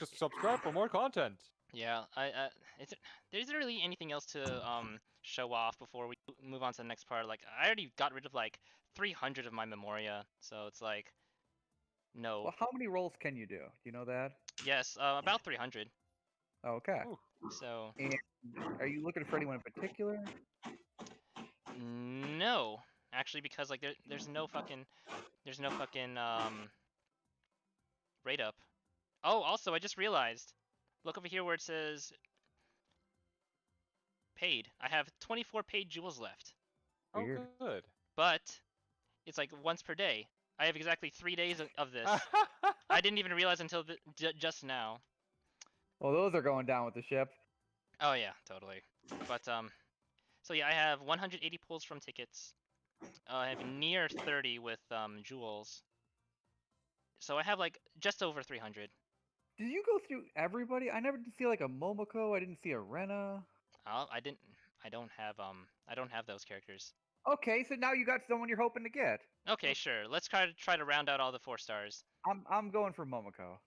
Subscribe for more content. Yeah, there isn't really anything else to show off before we move on to the next part. Like, I already got rid of like 300 of my Memoria, so it's like, no. Well, how many rolls can you do? Do you know that? Yes, about 300. Okay. Ooh. So, And are you looking for anyone in particular? no, actually, because like there's no fucking rate up. Oh, also, I just realized. Look over here where it says paid. I have 24 paid jewels left, Weird. Oh, good. but it's like once per day. I have exactly 3 days of this. I didn't even realize until just now. Well, those are going down with the ship. Oh yeah, totally. But so yeah, I have 180 pulls from tickets. I have near 30 with jewels. So I have like just over 300. Did you go through everybody? I never did see like a Momoko. I didn't see a Rena. Oh, I didn't. I don't have those characters. Okay, so now you got someone you're hoping to get. Okay, sure. Let's try to round out all the 4 stars. I'm going for Momoko.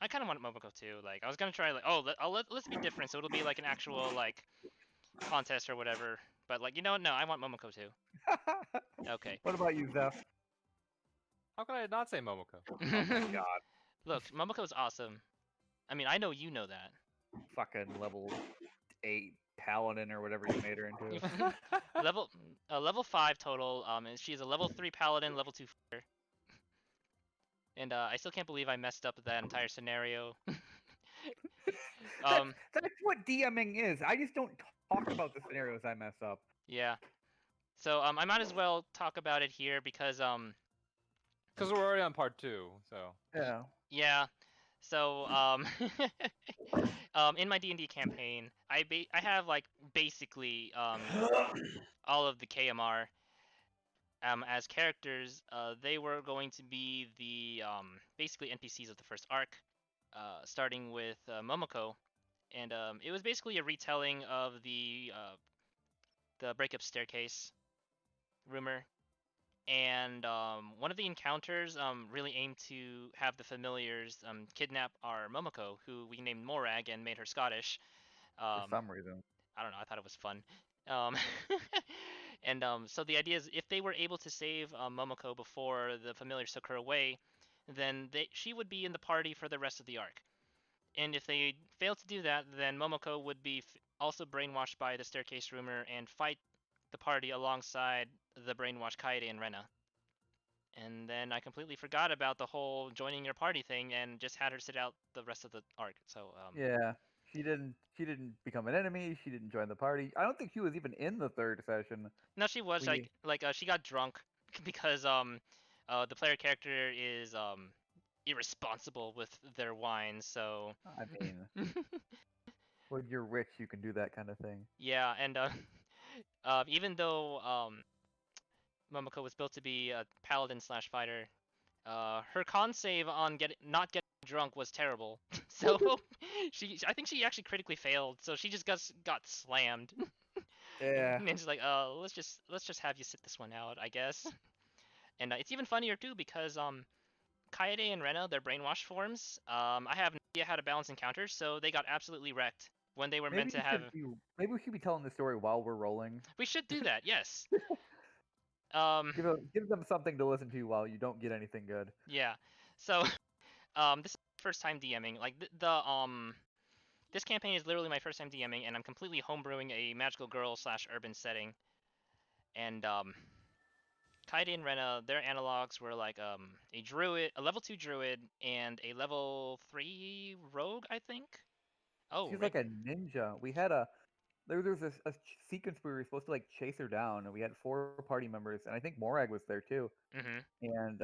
I kind of want Momoko too. Like, I was gonna try like, let's be different, so it'll be like an actual like contest or whatever. But like, you know what? No, I want Momoko too. Okay. What about you, Zeph? How can I not say Momoko? Oh my god. Look, Momoko's awesome. I mean, I know you know that. Fucking level 8 paladin or whatever you made her into. level 5 total. And she's a level 3 paladin, level 2 fighter. And I still can't believe I messed up that entire scenario. That's what DMing is. I just don't talk about the scenarios I mess up. Yeah. So I might as well talk about it here because Because we're already on part 2, so. Yeah. yeah. So in my D&D campaign, I have like basically all of the KMR as characters. They were going to be the basically NPCs of the first arc, starting with Momoko, and it was basically a retelling of the breakup staircase rumor. And one of the encounters really aimed to have the familiars kidnap our Momoko, who we named Morag and made her Scottish. For some reason. I don't know, I thought it was fun. And so the idea is if they were able to save Momoko before the familiars took her away, then she would be in the party for the rest of the arc. And if they failed to do that, then Momoko would be also brainwashed by the staircase rumor and fight the party alongside the brainwashed Kaede and Rena. And then I completely forgot about the whole joining your party thing and just had her sit out the rest of the arc. So yeah, she didn't become an enemy. She didn't join the party. I don't think she was even in the third session. No, she was she got drunk because the player character is irresponsible with their wine. So I mean, when you're rich, you can do that kind of thing. yeah, and even though Momoko was built to be a paladin / fighter, her con save on not getting drunk was terrible. So I think she actually critically failed. So she just got slammed. Yeah. And it's like, let's just have you sit this one out, I guess. And it's even funnier too because Kaede and Rena, their brainwash forms, I have no idea how to balance encounters, so they got absolutely wrecked when they were meant to have. Maybe we should be telling the story while we're rolling. We should do that, yes. Give them something to listen to while you don't get anything good. Yeah. So, this is my first time DMing. Like this campaign is literally my first time DMing, and I'm completely homebrewing a magical girl / urban setting. And Kaede and Rena, their analogs were like a druid, a level 2 druid, and a level 3 rogue, I think. Oh, she's like a ninja. We had there was a sequence where we were supposed to like chase her down, and we had 4 party members, and I think Morag was there too. Mm-hmm. And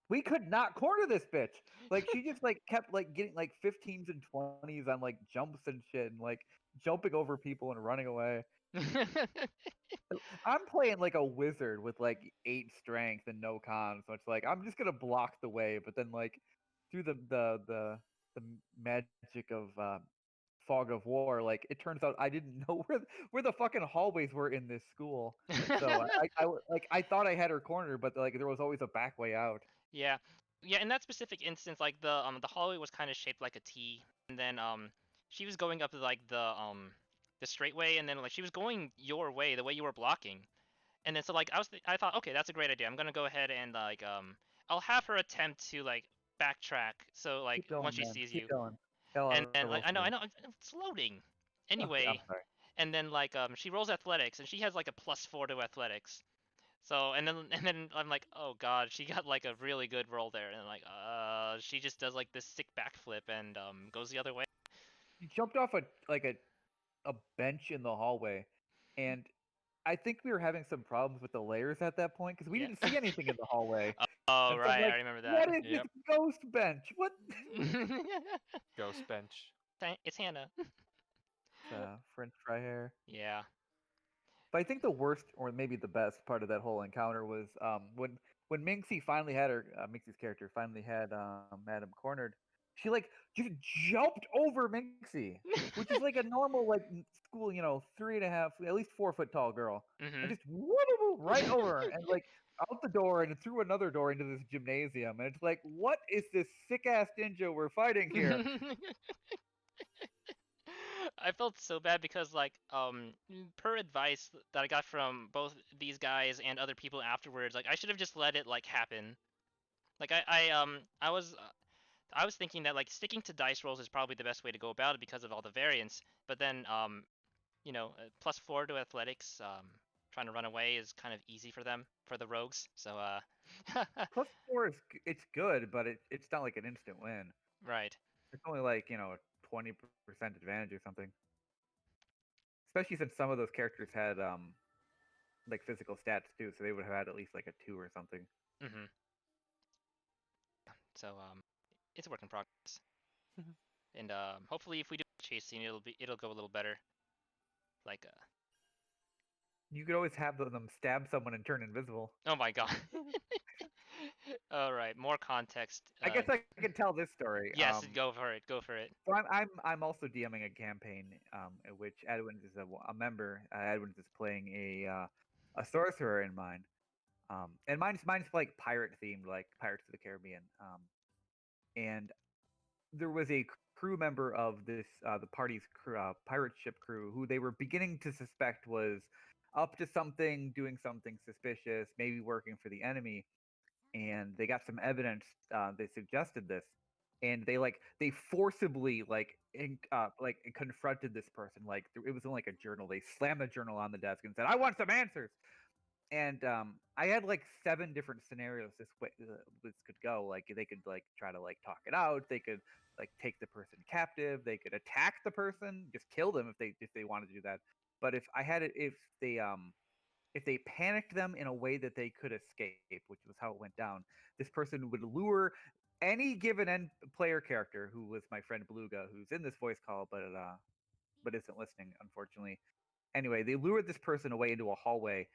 we could not corner this bitch. Like she just like kept like getting like 15s and 20s on like jumps and shit, and like jumping over people and running away. I'm playing like a wizard with like 8 strength and no con, so it's like I'm just gonna block the way, but then like through the magic of fog of war, like it turns out I didn't know where the fucking hallways were in this school. So I thought I had her cornered, but like there was always a back way out. Yeah. Yeah, in that specific instance, like the hallway was kind of shaped like a T, and then she was going up like the straight way, and then like she was going your way, the way you were blocking, and then so like I thought, okay, that's a great idea. I'm gonna go ahead and like I'll have her attempt to like backtrack, so like Keep going, once she man. sees Keep you, going. Hell, and then I like will see. I know it's loading. Okay, I'm Anyway, sorry. and then like she rolls athletics, and she has like a +4 to athletics. So and then I'm like, oh god, she got like a really good roll there, and like she just does like this sick backflip and goes the other way. You jumped off a bench in the hallway, and I think we were having some problems with the layers at that point because we Yeah. didn't see anything in the hallway. Oh And so I'm right, I like, remember that. what is this Yep. ghost bench? What? Ghost bench. It's Hannah. It's, French fry hair. Yeah. But I think the worst, or maybe the best part of that whole encounter was when Minxie finally had her Minxie's character finally had Madam cornered. She like just jumped over Minxie, which is like a normal like school, 3.5, at least 4 foot tall girl, and Mhm. just woo right over her and like out the door and through another door into this gymnasium. And it's like, what is this sick ass ninja we're fighting here? I felt so bad because like per advice that I got from both these guys and other people afterwards, like I should have just let it like happen. Like I was thinking that like sticking to dice rolls is probably the best way to go about it because of all the variance. But then +4 to athletics, trying to run away is kind of easy for them for the rogues. So +4 is it's good, but it's not like an instant win. right. It's only like, 20% advantage or something. Especially since some of those characters had like physical stats too, so they would have had at least like a 2 or something. Mhm. So it's a work in progress. And hopefully if we do chase scene it'll go a little better. Like You could always have them stab someone and turn invisible. oh my god. All right, more context. I guess I can tell this story. Yes, go for it. Go for it. So I'm also DMing a campaign in which Edwin is a member. Edwin is playing a sorcerer in mine. And mine's like pirate themed, like Pirates of the Caribbean. And there was a crew member of this the party's pirate ship crew who they were beginning to suspect was up to something, doing something suspicious, maybe working for the enemy. And they got some evidence. They suggested this, and they forcibly like confronted this person. Like it was in like a journal. They slammed the journal on the desk and said, "I want some answers." And I had like 7 different scenarios this could go. Like they could like try to like talk it out. They could like take the person captive. They could attack the person, just kill them if they wanted to do that. But if they panicked them in a way that they could escape, which was how it went down, this person would lure any given player character, who was my friend Beluga, who's in this voice call, but isn't listening, unfortunately. Anyway, they lured this person away into a hallway,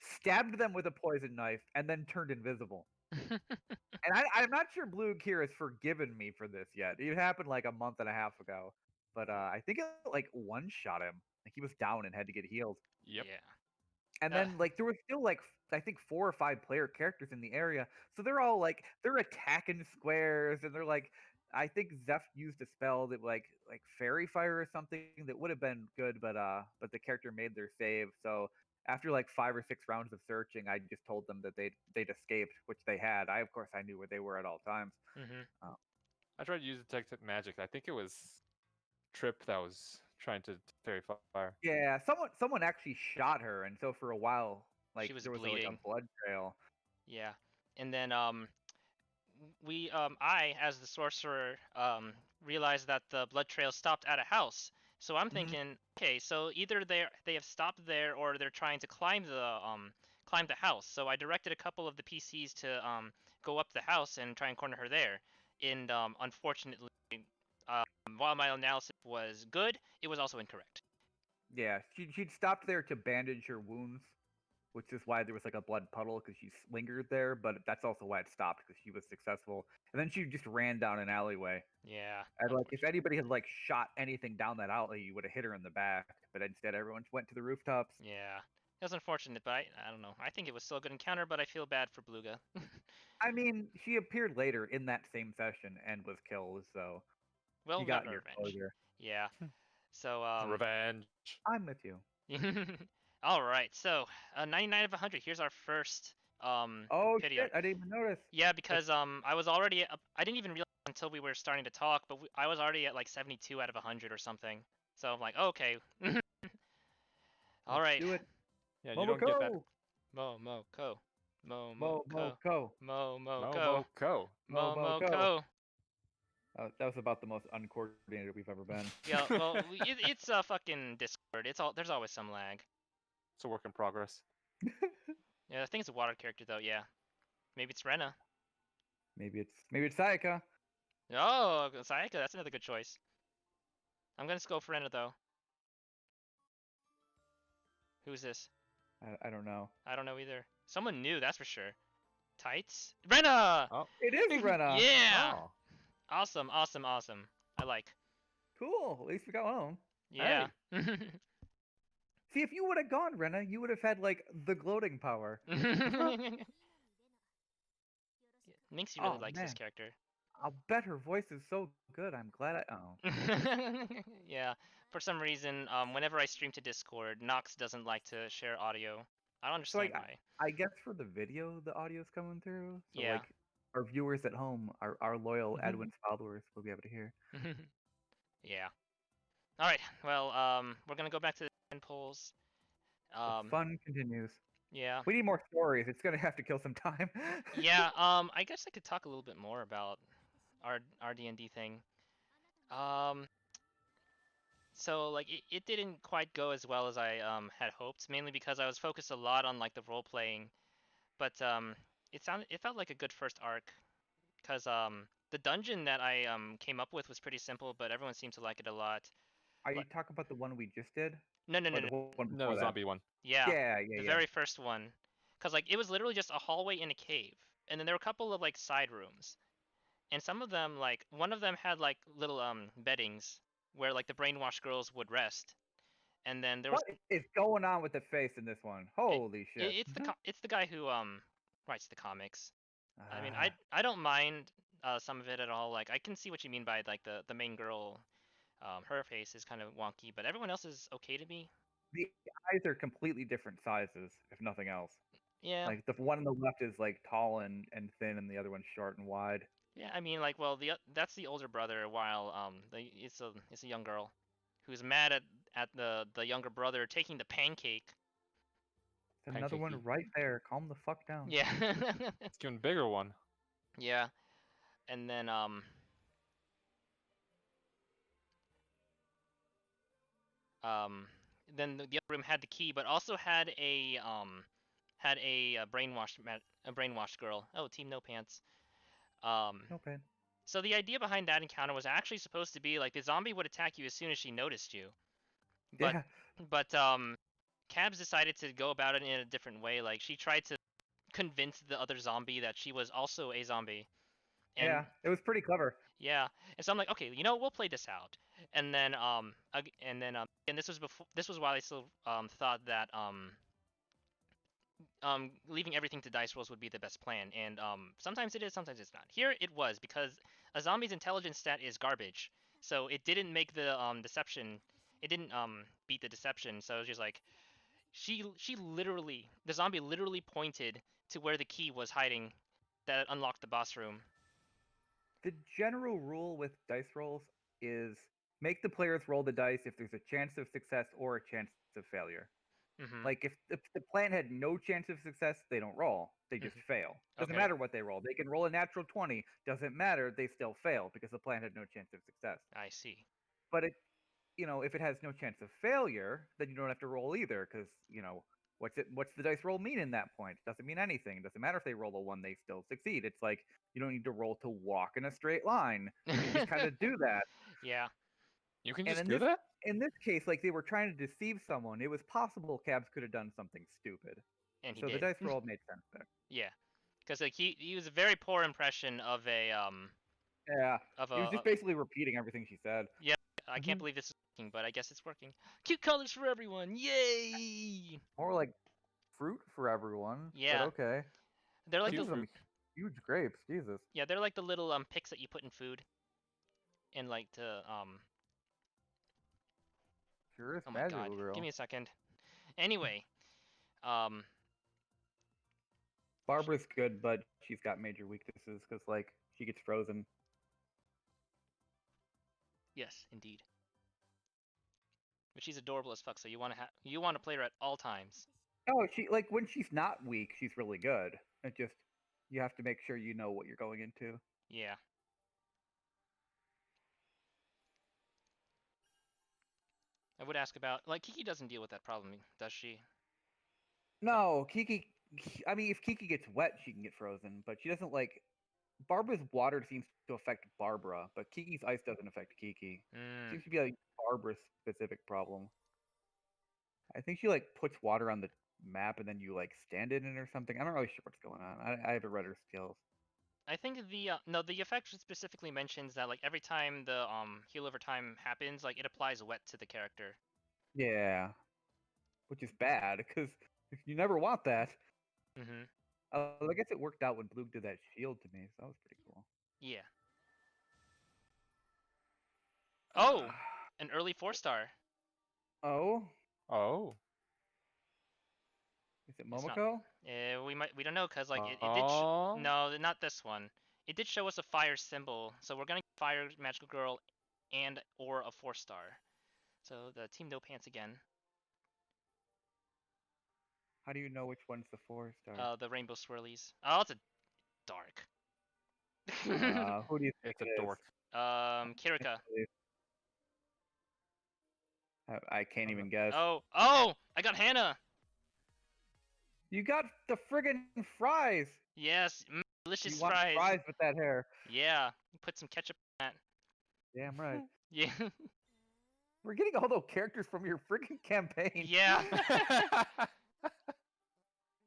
stabbed them with a poison knife, and then turned invisible. And I'm not sure Blue here has forgiven me for this yet. It happened like a month and a half ago, but I think it like one shot him. Like he was down and had to get healed. Yep. Yeah. And then like there was still like I think 4 or 5 player characters in the area, so they're all like they're attacking squares, and they're like I think Zeph used a spell that like fairy fire or something that would have been good, but the character made their save. So after like 5 or 6 rounds of searching, I just told them that they'd escaped, which they had. I of course I knew where they were at all times. Mhm. I tried to use detect magic. I think it was Trip that was trying to fairy fire. Yeah, someone actually shot her, and so for a while, She like was there was like a bleeding. blood trail. Yeah. And then I as the sorcerer realized that the blood trail stopped at a house. So I'm Mhm. thinking, okay, so either they have stopped there or they're trying to climb the house. So I directed a couple of the PCs to go up the house and try and corner her there. And unfortunately, while my analysis was good, it was also incorrect. Yeah, she'd stopped there to bandage her wounds, which is why there was like a blood puddle because she lingered there. But that's also why it stopped because she was successful. And then she just ran down an alleyway. Yeah, And like if unfortunate. anybody had like shot anything down that alley, you would have hit her in the back. But instead, everyone went to the rooftops. Yeah, it was unfortunate, but I don't know. I think it was still a good encounter, but I feel bad for Beluga. I mean, she appeared later in that same session and was killed, so Well, you we got got your revenge. closure. Yeah. So Revenge. I'm with you. all right. So 99 of 100. Here's our first Oh pity shit! arc. I didn't even notice. Yeah, because I was already I didn't even realize until we were starting to talk, but I was already at like 72 out of 100 or something. So I'm like, okay. All Let's right. do it. Yeah, you don't get that. Momoko, Momoko. Momoko. Momoko, Momoko. Momoko. Momoko. Momoko. That was about the most uncoordinated we've ever been. Yeah, well, it's a fucking Discord. There's always some lag. It's a work in progress. Yeah, I think it's a water character though. Yeah, maybe it's Rena. Maybe it's Sayaka. Oh, Sayaka, that's another good choice. I'm gonna go for Rena though. Who's this? I don't know. I don't know either. Someone new, that's for sure. Tights? Rena! Oh. It is Rena. Yeah! Oh. Awesome, awesome, awesome. I like. Cool. At least we got one of them. Yeah. See, if you would have gone Rena, you would have had like the gloating power. Minxie really Oh, likes this man. character. I'll bet her voice is so good. I'm glad I. Oh. Yeah. For some reason, whenever I stream to Discord, Nox doesn't like to share audio. I don't So understand like, why. I guess for the video, the audio's coming through. So Yeah. like, our viewers at home, our loyal Adwin's followers, will be able to hear. Yeah. All right. Well, we're gonna go back to the 10 polls. The fun continues. Yeah. We need more stories. It's gonna have to kill some time. Yeah. I guess I could talk a little bit more about our D&D thing. So like it didn't quite go as well as I had hoped, mainly because I was focused a lot on like the role playing, but it felt like a good first arc, because the dungeon that I came up with was pretty simple, but everyone seemed to like it a lot. Are you Like, talking about the one we just did? no, no, Or no, the no. one No, before that? zombie one. Yeah. Yeah, The yeah. very first one, because like it was literally just a hallway in a cave, and then there were a couple of like side rooms, and some of them, like one of them had like little beddings where like the brainwashed girls would rest, and then there was What is going on with the face in this one? Holy shit! it's the guy who writes the comics. I mean, Ah. I don't mind some of it at all. Like I can see what you mean by like the main girl, her face is kind of wonky, but everyone else is okay to me. The eyes are completely different sizes, if nothing else. Yeah. Like the one on the left is like tall and thin, and the other one's short and wide. Yeah, I mean, like, well, that's the older brother, while it's a young girl who's mad at the younger brother taking the pancake. Another one Pancakey. right there. Calm the fuck down. Yeah. It's even bigger one. Yeah, and then then the other room had the key, but also had a brainwashed girl. Oh, Team No Pants. Okay. So the idea behind that encounter was actually supposed to be like the zombie would attack you as soon as she noticed you. But Yeah. but Cabs decided to go about it in a different way. Like she tried to convince the other zombie that she was also a zombie. And Yeah. It was pretty clever. yeah. And so I'm like, okay, we'll play this out. And then and this was while I still thought that leaving everything to dice rolls would be the best plan, and sometimes it is, sometimes it's not. Here it was, because a zombie's intelligence stat is garbage, so it didn't make the deception. It didn't beat the deception. So it was just like the zombie literally pointed to where the key was hiding that unlocked the boss room. The general rule with dice rolls is make the players roll the dice if there's a chance of success or a chance of failure. Mm-hmm. Like if the plan had no chance of success, they don't roll. They just fail. Doesn't Okay. matter what they roll. They can roll a natural 20. Doesn't matter. They still fail because the plan had no chance of success. I see. But if it has no chance of failure, then you don't have to roll either because, what's the dice roll mean in that point? Doesn't mean anything. Doesn't matter if they roll a 1, they still succeed. It's like you don't need to roll to walk in a straight line. You can just kind of do that. Yeah. You can And just do that? In this case, like they were trying to deceive someone. It was possible Cabs could have done something stupid. And he So did. the dice roll made sense there. Yeah. Because like he was a very poor impression of a Yeah. of He was a just basically repeating everything she said. yeah. I can't believe this is working, but I guess it's working. Cute colors for everyone! Yay! More like fruit for everyone. Yeah. But okay. They're like Cute the fruit. Huge grapes, Jesus. Yeah, they're like the little picks that you put in food, and like to Sure is Oh my god, magical girl. give me a second. Anyway, um, Barbara's good, but she's got major weaknesses because like she gets frozen. yes, indeed. But she's adorable as fuck, so you want to play her at all times. Oh, she like when she's not weak, she's really good. It just you have to make sure you know what you're going into. Yeah. I would ask about like Kiki doesn't deal with that problem, does she? No, Kiki. I mean, if Kiki gets wet, she can get frozen, but she doesn't like. Barbara's water seems to affect Barbara, but Kiki's ice doesn't affect Kiki. Mm. Seems to be a Barbara specific problem. I think she like puts water on the map and then you like stand in it or something. I'm not really sure what's going on. I haven't read her skills. I think the no, the effect specifically mentions that like every time the heal over time happens, like it applies wet to the character. Yeah, which is bad because you never want that. Mhm. I guess it worked out when Blue did that shield to me, so that was pretty cool. Yeah. Oh, an early 4-star. Oh, Oh. is it It's not. Momoko? We don't know because like it did. Oh. No, not this one. It did show us a fire symbol, so we're gonna fire magical girl, and or a 4-star. So the team no pants again. How do you know which one's the 4-star? The rainbow swirlies. Oh, it's a dark. Who do you think It's a it is? dork. Kirika. I can't I'm even guess. Oh! I got Hannah. You got the friggin' fries. Yes, delicious You want fries. fries with that hair? Yeah, put some ketchup on that. Damn right. Yeah. We're getting all those characters from your friggin' campaign. Yeah.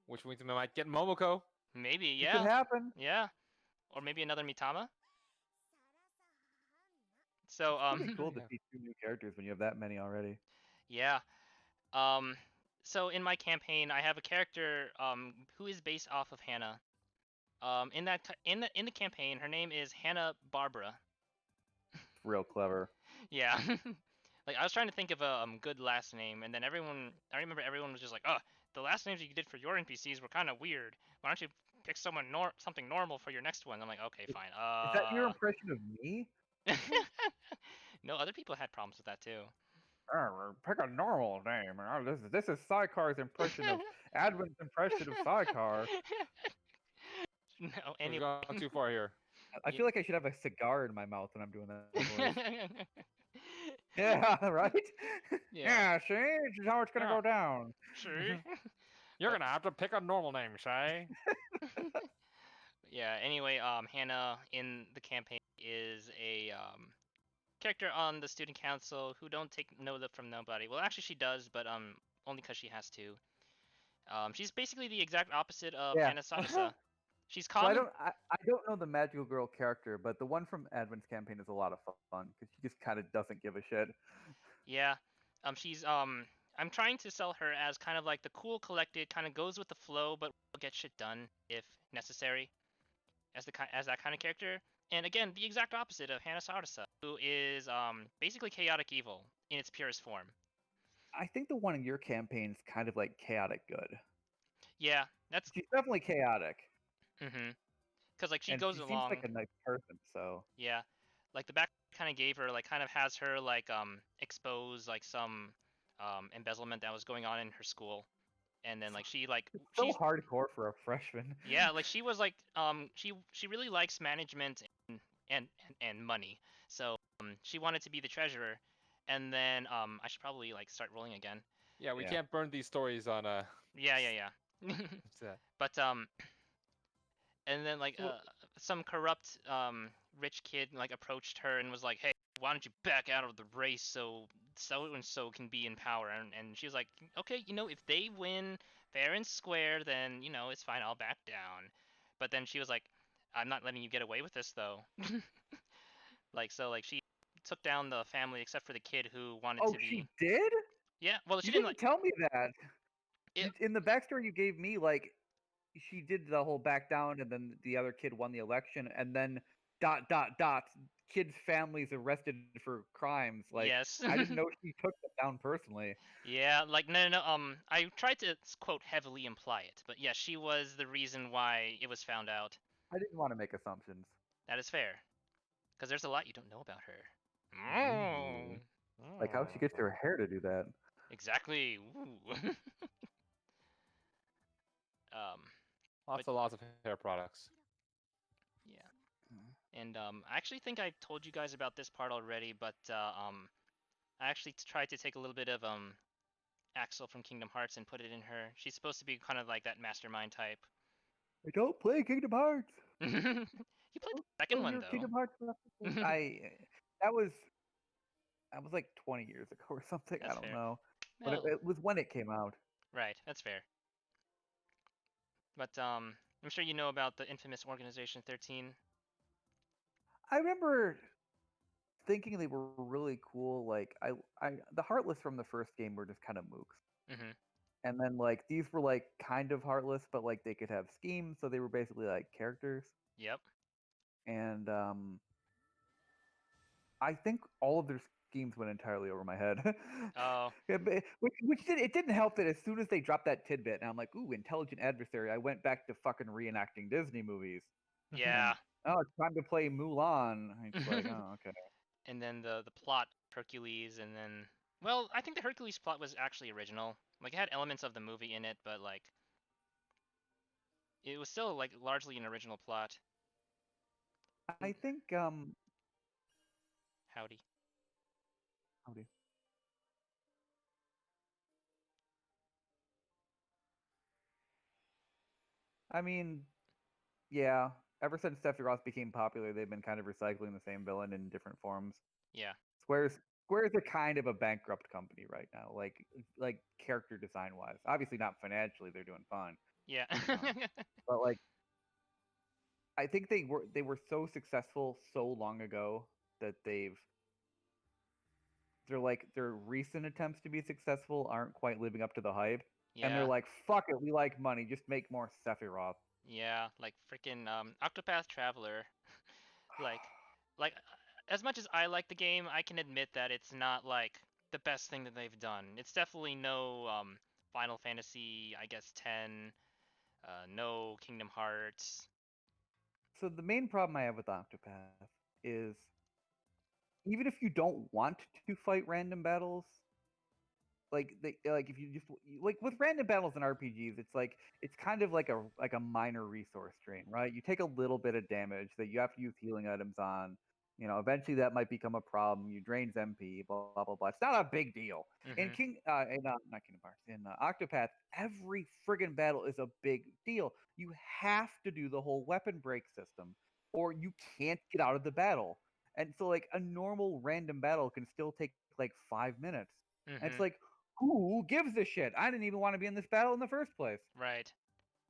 Which means we might get Momoko. Maybe. It could Yeah. happen. Yeah. Or maybe another Mitama. So It's pretty cool to Yeah. see 2 new characters when you have that many already. yeah. Um, so in my campaign, I have a character who is based off of Hannah. In the campaign, her name is Hannah Barbara. It's real clever. Yeah. Like I was trying to think of a good last name, and then I remember everyone was just like, "Oh, the last names you did for your NPCs were kind of weird. Why don't you pick something normal for your next one?" I'm like, "Okay, fine." Is that your impression of me? No, other people had problems with that too. Pick a normal name. This is Sycar's impression of Advin's impression of Sycar. No, We've anyway. gone too far here. I feel like I should have a cigar in my mouth when I'm doing that voice. Yeah, right? Yeah. See? This is how it's gonna Yeah. go down. Sure. You're gonna have to pick a normal name, Shay. Yeah, anyway, Hannah in the campaign is a character on the student council who don't take no lip from nobody. Well, actually she does, but only because she has to. She's basically the exact opposite of Yeah. Hannah Sadasa. She's So I common. don't know the magical girl character, but the one from Advin's campaign is a lot of fun because she just kind of doesn't give a shit. Yeah. She's I'm trying to sell her as kind of like the cool, collected, kind of goes with the flow, but will get shit done if necessary, as that kind of character. And again, the exact opposite of Hannah Sadasa, who is basically chaotic evil in its purest form. I think the one in your campaign is kind of like chaotic good. Yeah, that's She's definitely chaotic. because like she And goes she seems along. like a nice person, so Yeah, like the back kind of gave her like kind of has her like expose like some embezzlement that was going on in her school, and then like she like it's so she's hardcore for a freshman. yeah, like she was like she really likes management and money, so she wanted to be the treasurer, and then I should probably like start rolling again. Yeah, we Yeah. can't burn these stories on Yeah. what's that? But and then like some corrupt rich kid like approached her and was like, "Hey, why don't you back out of the race so and so can be in power?" And she was like, "Okay, if they win fair and square, then it's fine. I'll back down." But then she was like, "I'm not letting you get away with this though." Like so like she took down the family except for the kid who wanted Oh, to be. she did? Yeah, well she You didn't didn't like tell me that. it. In the backstory you gave me, like she did the whole back down, and then the other kid won the election, and then kids' families arrested for crimes. Like Yes. I didn't know she took them down personally. Yeah, like no. I tried to quote heavily imply it, but yeah, she was the reason why it was found out. I didn't want to make assumptions. That is fair, because there's a lot you don't know about her. Ooh. Like how she gets her hair to do that. Exactly. Ooh. um, Lots of hair products. yeah. And I actually think I told you guys about this part already, but I actually tried to take a little bit of Axel from Kingdom Hearts and put it in her. She's supposed to be kind of like that mastermind type. I don't play Kingdom Hearts. You played the second Oh, one you're though. Kingdom Hearts. That was like 20 years ago or something. I That's don't fair. know, but Well, it was when it came out. right, that's fair. But I'm sure you know about the infamous Organization 13. I remember thinking they were really cool. Like the Heartless from the first game were just kind of mooks. Mm-hmm. And then like these were like kind of heartless, but like they could have schemes, so they were basically like characters. Yep. And I think all of their schemes went entirely over my head. Oh. Which it didn't help that as soon as they dropped that tidbit, and I'm like, ooh, intelligent adversary. I went back to fucking reenacting Disney movies. Yeah. And, oh, it's time to play Mulan. It's like, oh, okay. And then the plot Hercules, and then well, I think the Hercules plot was actually original. Like it had elements of the movie in it, but like it was still like largely an original plot. I think Howdy. howdy. I mean, yeah. Ever since Sephiroth became popular, they've been kind of recycling the same villain in different forms. Yeah. Square's Square's a kind of a bankrupt company right now, like character design wise. Obviously not financially, they're doing fine. Yeah. But like I think they were so successful so long ago that their recent attempts to be successful aren't quite living up to the hype. And they're Yeah. like, fuck it, we like money, just make more Sephiroth. Yeah, like freaking Octopath Traveler. Like as much as I like the game, I can admit that it's not like the best thing that they've done. It's definitely no Final Fantasy, I guess 10, no Kingdom Hearts. So the main problem I have with Octopath is even if you don't want to fight random battles, like if you just like with random battles in RPGs, it's kind of like a minor resource drain, right? You take a little bit of damage that you have to use healing items on. Eventually that might become a problem. You drains MP, blah blah blah blah. It's not a big deal. In Mhm. not Kingdom Hearts, in Octopath, every friggin' battle is a big deal. You have to do the whole weapon break system, or you can't get out of the battle. And so like a normal random battle can still take like 5 minutes. And it's Mhm. like, who gives a shit? I didn't even want to be in this battle in the first place. Right.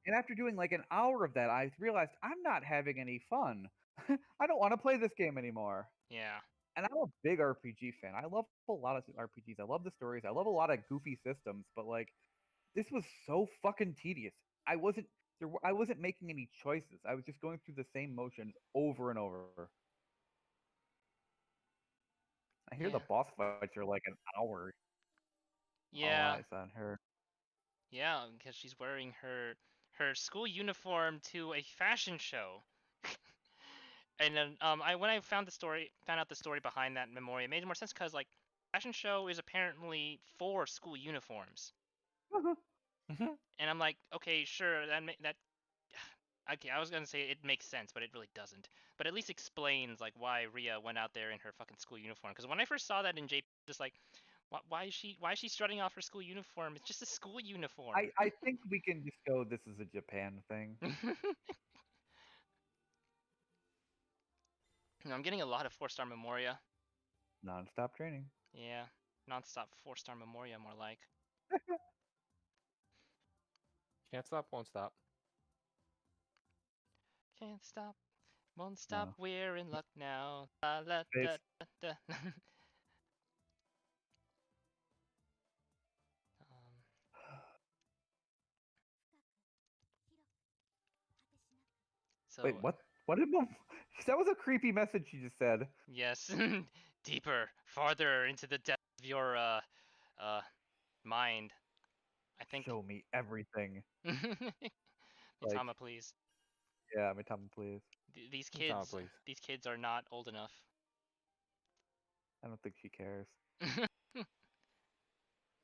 And after doing like an hour of that, I realized I'm not having any fun. I don't want to play this game anymore. Yeah. And I'm a big RPG fan. I love a lot of RPGs. I love the stories. I love a lot of goofy systems, but like this was so fucking tedious. I wasn't making any choices. I was just going through the same motions over and over. I hear the Yeah. boss fights are like an hour. All Yeah. eyes on her. Yeah, because she's wearing her school uniform to a fashion show. And then I when I found out the story behind that Memoria, it made more sense because like fashion show is apparently for school uniforms. And I'm like, okay, sure, that okay, I was gonna say it makes sense, but it really doesn't. But at least explains like why Rhea went out there in her fucking school uniform. Because when I first saw that in JP, just like, why is she strutting off her school uniform? It's just a school uniform. I think we can just go. This is a Japan thing. I'm getting a lot of 4-star Memoria. Non-stop training. Yeah, non-stop 4-star Memoria, more like. Can't stop, won't stop. Can't stop, won't stop. No. We're in luck now. La, la, da, It's da, da. um, Wait, So what? What did that was a creepy message she just said. yes, deeper, farther into the depth of your uh mind. I think. Show me everything. Like, Mitama, please. yeah, Mitama, please. These Mitama, kids, please. these kids are not old enough. I don't think she cares.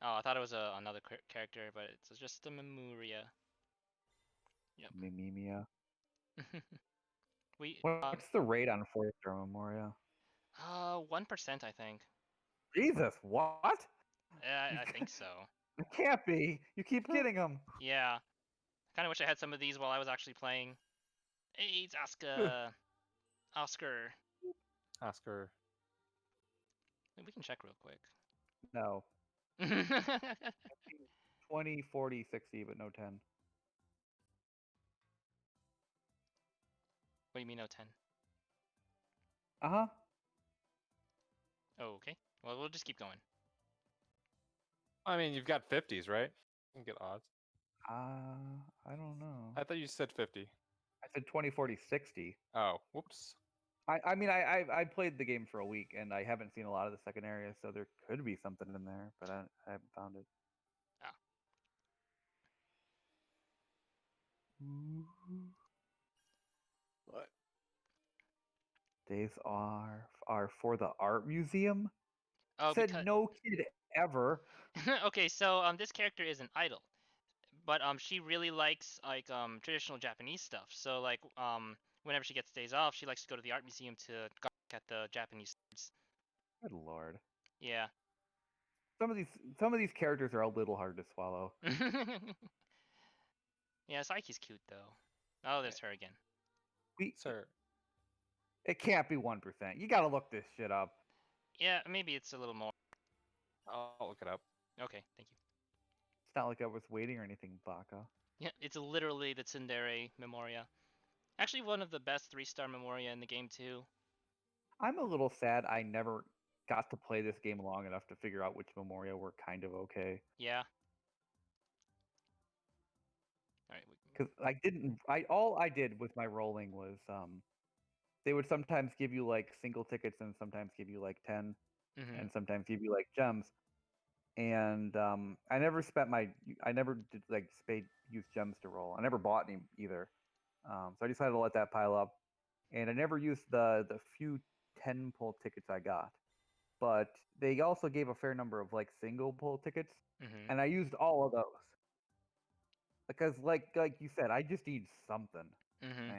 Oh, I thought it was another character, but it's just a Memoria. Yep. Mimimia. we What's the rate on 4-star Memoria? 1%, I think. Jesus, what? You I think so. It can't be. You keep getting them. Yeah. Kind of wish I had some of these while I was actually playing. Hey, it's Oscar. Oscar. Oscar. We can check real quick. No. What 20, 40, 60, but no 10. do you mean no 10? Uh-huh. Oh, okay. Well, we'll just keep going. I mean, you've got 50s, right? You can get odds. I don't know. I thought you said 50. I said 20, 40, 60. Oh, whoops. I mean, I played the game for a week, and I haven't seen a lot of the second area, so there could be something in there, but I haven't found it. Ah. What? Days are for the art museum. Oh, Said because no kid ever. okay, so this character is an idol, but she really likes like traditional Japanese stuff. So like whenever she gets days off, she likes to go to the art museum to look at the Japanese swords. Good lord. Yeah. Some of these characters are a little hard to swallow. Yeah, Saiki's cute though. Oh, there's her again. Sir. It can't be 1%. You gotta look this shit up. Yeah, maybe it's a little more. I'll look it up. Okay, thank you. It's not like I was waiting or anything, Baka. Yeah, it's literally the Tsundere Memoria. Actually, one of the best 3-star Memoria in the game too. I'm a little sad I never got to play this game long enough to figure out which Memoria were kind of okay. Yeah. All right. Because I didn't. All I did with my rolling was they would sometimes give you like single tickets and sometimes give you like 10 Mm-hmm. and sometimes give you like gems. And I never I never did like use gems to roll. I never bought any either. So I decided to let that pile up, and I never used the few 10 pull tickets I got. But they also gave a fair number of like single pull tickets, Mm-hmm. and I used all of those because like you said, I just need something. Mm-hmm.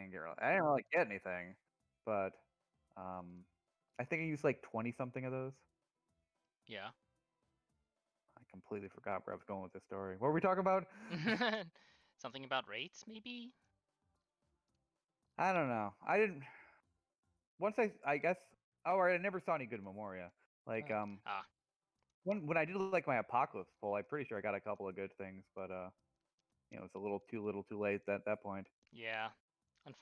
I didn't really get anything, but I think I used like 20 something of those. Yeah. I completely forgot where I was going with this story. What were we talking about? Something about rates, maybe? I don't know. I didn't. Once I guess. Oh, right, I never saw any good Memoria. Like Ah. when I did like my Apocalypse poll, I'm pretty sure I got a couple of good things, but it's a little too late at that point. Yeah.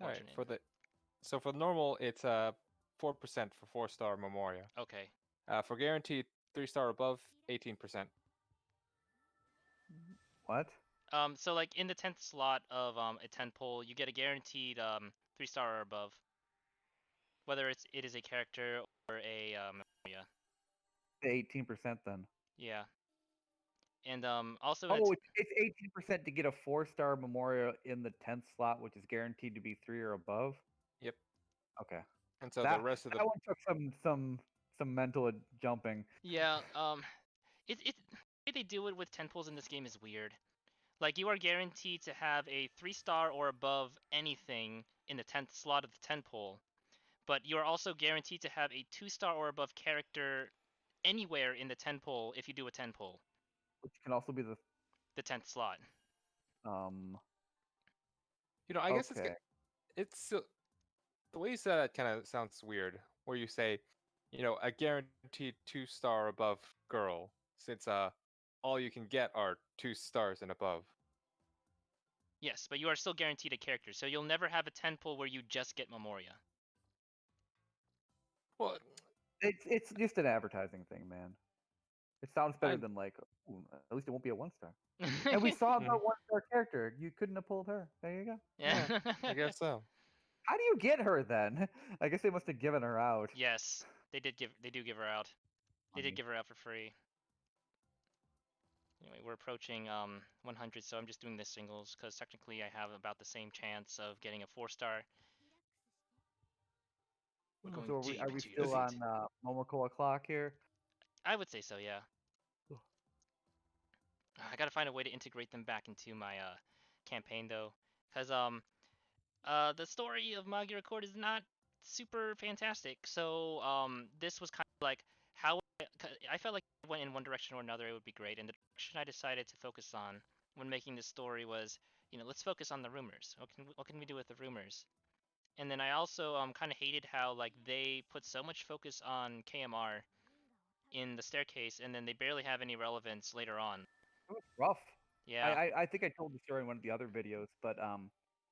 All right. Unfortunate. So for normal, it's 4% for 4-star Memoria. Okay. For guaranteed 3-star above, 18%. What? So like in the 10th slot of a 10 pull, you get a guaranteed 3-star or above, whether it is a character or a Memoria. 18% then. Yeah. And also in Oh, it's 18% to get a 4-star Memoria in the 10th slot, which is guaranteed to be 3 or above. Yep. Okay. And so That the rest of the that one took some mental jumping. yeah, the way they do it with 10 pulls in this game is weird. Like you are guaranteed to have a 3-star or above anything in the 10th slot of the 10 pull, but you are also guaranteed to have a 2-star or above character anywhere in the 10 pull if you do a 10 pull, Which can also be the 10th slot. um I guess okay. it's the way you said it kind of sounds weird. Where you say, a guaranteed 2-star above girl, since all you can get are 2 stars and above. Yes, but you are still guaranteed a character, so you'll never have a 10 pull where you just get Memoria. Well, It's just an advertising thing, man. It sounds better I- than like, "Ooh, at least it won't be a 1-star. And we saw the Mhm. 1-star character. You couldn't have pulled her. There you go. Yeah. I guess so. How do you get her then? I guess they must have given her out. Yes, they do give her out. They did Funny. give her out for free. Anyway, we're approaching 100, so I'm just doing the singles because technically I have about the same chance of getting a 4-star. We're going So are deep we into your still feet. on Momoko clock here? I would say so, yeah. I gotta find a way to integrate them back into my campaign though, because the story of MagiReco is not super fantastic. So this was kind of like how I felt like if it went in one direction or another, it would be great. And the direction I decided to focus on when making this story was, let's focus on the rumors. What can we do with the rumors? And then I also kind of hated how like they put so much focus on KMR in the staircase, and then they barely have any relevance later on. It was rough. Yeah. I think I told the story in one of the other videos, but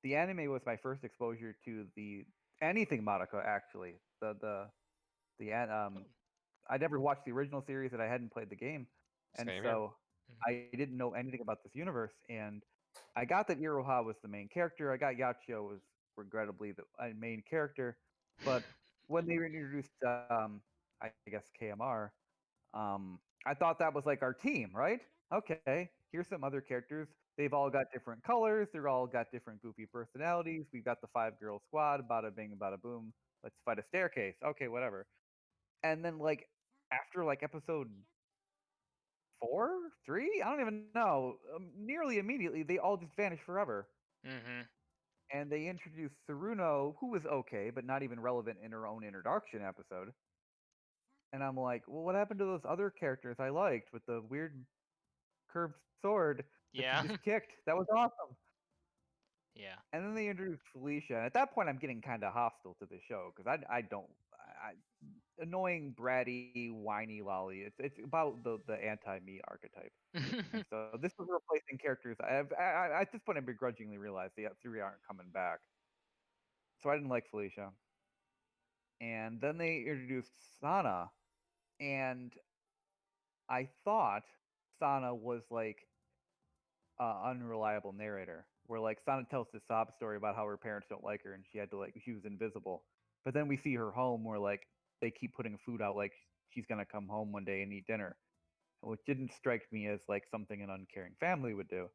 the anime was my first exposure to the anything Madoka actually. Oh. I never watched the original series and I hadn't played the game, and Same here. so Mhm. I didn't know anything about this universe. And I got that Iroha was the main character. I got Yachio was regrettably the main character, but when they introduced I guess KMR, I thought that was like our team, right? Okay, here's some other characters. They've all got different colors. They're all got different goofy personalities. We've got the 5 girl squad. Bada bing, bada boom. Let's fight a staircase. Okay, whatever. And then like after like episode 4, 3, I don't even know. Nearly immediately, they all just vanished forever. Mhm. And they introduced Saruno, who was okay, but not even relevant in her own introduction episode. And I'm like, well, what happened to those other characters I liked with the weird curved sword that you Yeah. just kicked? That was awesome. Yeah. And then they introduced Felicia. And at that point, I'm getting kind of hostile to the show because I don't. Annoying, bratty, whiny lolly. It's about the anti me archetype. And so this was replacing characters. At this point, I begrudgingly realized the 3 aren't coming back. So I didn't like Felicia. And then they introduced Sana, and I thought Sana was like unreliable narrator, where like Sana tells this sob story about how her parents don't like her and she had to like she was invisible. But then we see her home where like they keep putting food out like she's gonna come home one day and eat dinner, which didn't strike me as like something an uncaring family would do.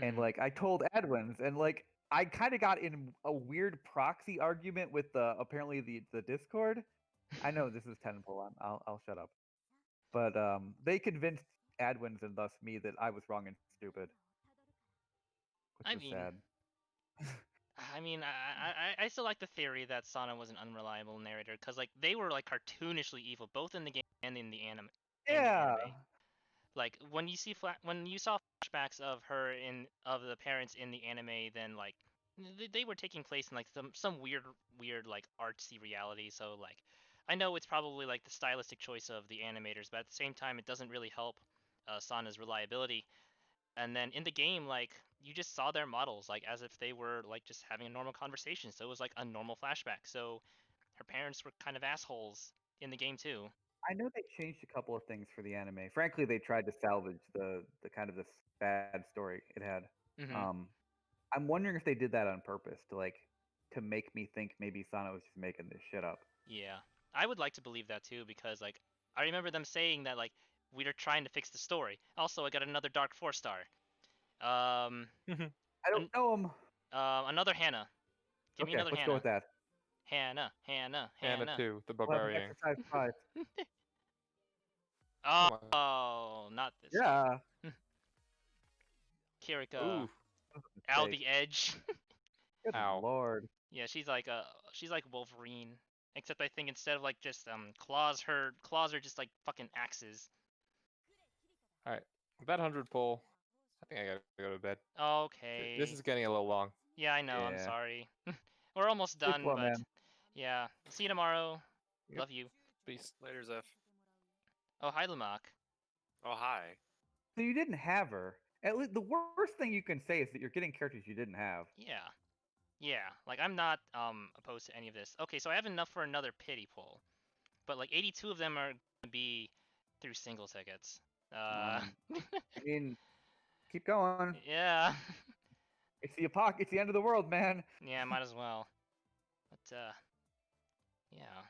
And Mhm. like I told Edwins, and like I kind of got in a weird proxy argument with the apparently the Discord. I know this is tenfold. I'll shut up. But they convinced Adwins and thus me that I was wrong and stupid, which I was mean, sad. I still like the theory that Sana was an unreliable narrator because like they were like cartoonishly evil both in the game and in the Yeah, anime. Like when you saw flashbacks of her of the parents in the anime, then like they were taking place in like some weird like artsy reality. So like I know it's probably like the stylistic choice of the animators, but at the same time it doesn't really help Sana's reliability. And then in the game, like you just saw their models like as if they were like just having a normal conversation. So it was like a normal flashback. So her parents were kind of assholes in the game too. I know they changed a couple of things for the anime. Frankly, they tried to salvage the kind of this bad story it had. Hmm. Um, I'm wondering if they did that on purpose to make me think maybe Sana was just making this shit up. Yeah, I would like to believe that too because like I remember them saying that like we are trying to fix the story. Also, I got another Dark 4-star. Um, I don't an, know him. another Hannah. Give me Okay, another let's go with Hannah. that. Hannah, Hannah, Anna Hannah. 2, the We'll have an barbarian. exercise prize. Oh my. Oh, not this Yeah. game. Kirika, Ooh. Al Mistake. the Edge. Good Ow. lord. Yeah, she's like Wolverine, except I think instead of like just claws are just like fucking axes. Alright. With that 100 pull, I think I gotta go to bed. This Okay. is getting a little long. Yeah, I know. I'm Yeah. sorry. We're almost Sleep done, well, but man. yeah. See you tomorrow. Yep. Love you. Peace. Later, Zeph. Oh, hi, Lumak. Oh, hi. So you didn't have her. At least the worst thing you can say is that you're getting characters you didn't have. Yeah. Yeah. Like I'm not opposed to any of this. Okay, so I have enough for another pity pull, but like 82 of them are gonna be through single tickets. I mean, keep going. Yeah. It's the end of the world, man. Yeah, might as well. But yeah.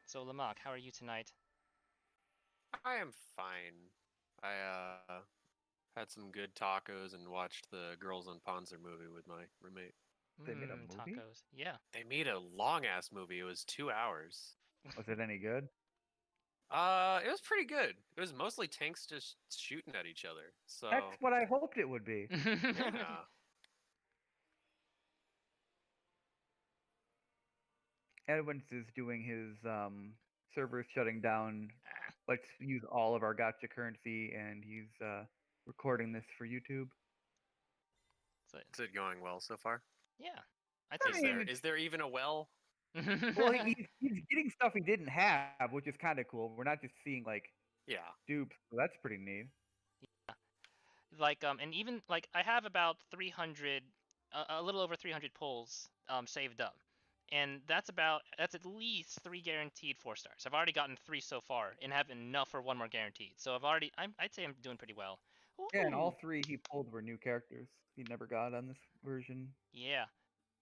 So Lamak, how are you tonight? I am fine. I had some good tacos and watched the Girls on Panzer movie with my roommate. They made a movie? Tacos. Yeah. They made a long ass movie. It was 2 hours. Was it any good? It was pretty good. It was mostly tanks just shooting at each other. So That's what I hoped it would be. yeah, Edwins is doing his servers shutting down. Ah, Let's use all of our gotcha currency, and he's recording this for YouTube. so, is it going well so far? yeah. I'd I say Is mean, there is there even a well? so. well, he's getting stuff he didn't have, which is kind of cool. We're not just seeing like Yeah. dupes, so that's pretty neat. Like and even like I have about 300 a little over 300 pulls saved up, and that's at least 3 guaranteed 4 stars. I've already gotten 3 so far and have enough for 1 more guaranteed, so I'd say I'm doing pretty well. Yeah, and all Ooh, 3 he pulled were new characters he never got on this version. yeah,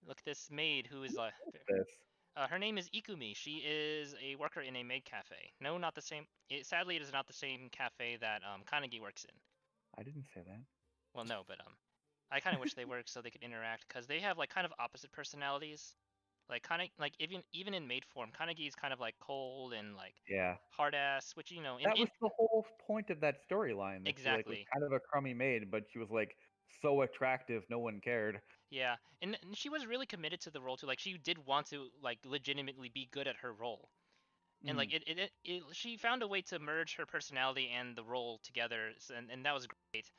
look at this maid who is This her name is Ikumi. She is a worker in a maid cafe. No, not the same. Sadly, it is not the same cafe that Kanagi works in. I didn't say that. Well, no, but I kind of wish they worked so they could interact because they have like kind of opposite personalities. Like kind of like even in maid form, Kanagi is kind of like cold and like Yeah, hard ass, which that was the whole point of that storyline. That she like was exactly. kind of a crummy maid, but she was like so attractive, no one cared. Yeah, and she was really committed to the role too. Like she did want to like legitimately be good at her role, and like Mm. she found a way to merge her personality and the role together, and that was great.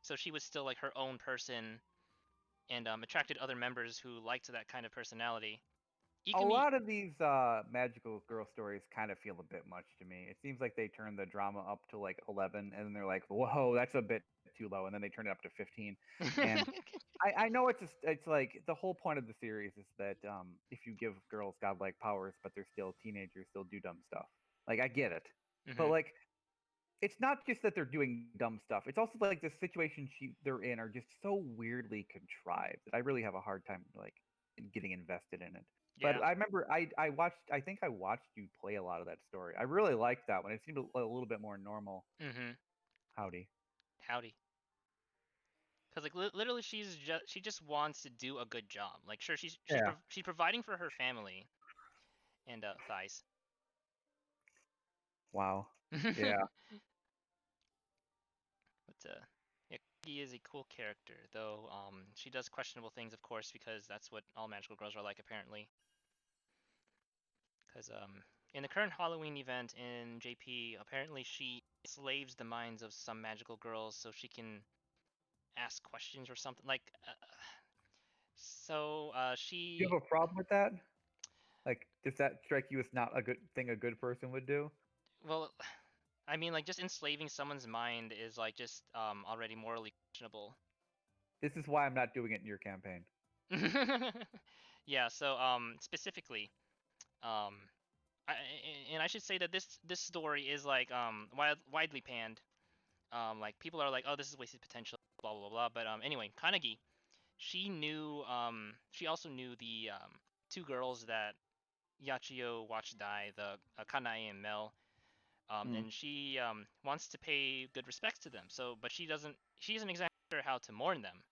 So she was still like her own person and attracted other members who liked that kind of personality. A Ikumi, lot of these magical girl stories kind of feel a bit much to me. It seems like they turn the drama up to like 11, and then they're like, "Whoa, that's a bit too low," and then they turn it up to 15. And I know it's like the whole point of the series is that if you give girls godlike powers, but they're still teenagers, they'll do dumb stuff. Like I get it, but Mhm. like it's not just that they're doing dumb stuff. It's also like the situations they're in are just so weirdly contrived that I really have a hard time like getting invested in it. But Yeah. I remember I watched I think I watched you play a lot of that story. I really liked that one. It seemed a little bit more normal. Mhm. Howdy. Howdy. Cause like literally, she just wants to do a good job. Like sure, Yeah. she's providing for her family and thighs. Wow. But Yeah. yeah, Kiki is a cool character, though. She does questionable things, of course, because that's what all magical girls are like, apparently. Because in the current Halloween event in JP, apparently she slaves the minds of some magical girls so she can ask questions or something. Like, Do you she, have a problem with that? Like, does that strike you as not a good thing a good person would do? well, I mean, like, just enslaving someone's mind is like just already morally questionable. This is why I'm not doing it in your campaign. Yeah. So specifically, um, I, and I should say that this story is like widely panned. Like people are like, oh, this is wasted potential, blah blah blah. But anyway, Kanagi, she also knew the 2 girls that Yachio watched die, the Kanae and Mel. Mm. And she wants to pay good respects to them. So, but she isn't exactly sure how to mourn them.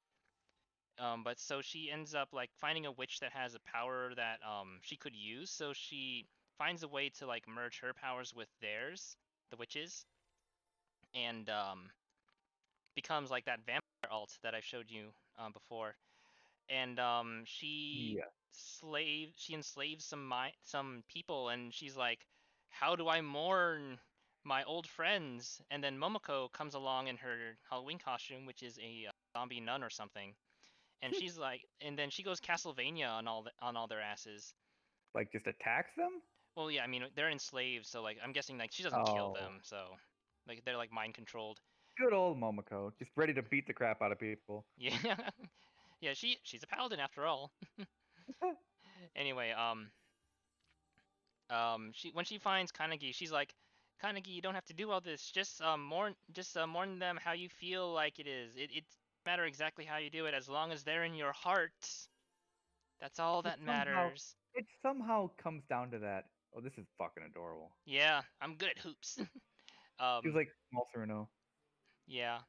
But so she ends up like finding a witch that has a power that she could use. So she finds a way to like merge her powers with theirs, the witches, and becomes like that vampire alt that I showed you before. And Yeah. she enslaves some people, and she's like, "How do I mourn my old friends?" And then Momoko comes along in her Halloween costume, which is a zombie nun or something, and she's like, and then she goes Castlevania on all their asses. Like just attacks them? Well, yeah, I mean they're enslaved, so like I'm guessing like she doesn't kill Oh. them, so like they're like mind controlled. Good old Momoko, just ready to beat the crap out of people. Yeah, yeah, she's a paladin after all. Anyway, she when she finds Kanagi, she's like, Kanagi, you don't have to do all this. Just mourn them how you feel like it is. It doesn't matter exactly how you do it as long as they're in your heart. That's all It that somehow matters. it somehow comes down to that. Oh, this is fucking adorable. Yeah, I'm good at hoops. She was like small Sereno. Yeah.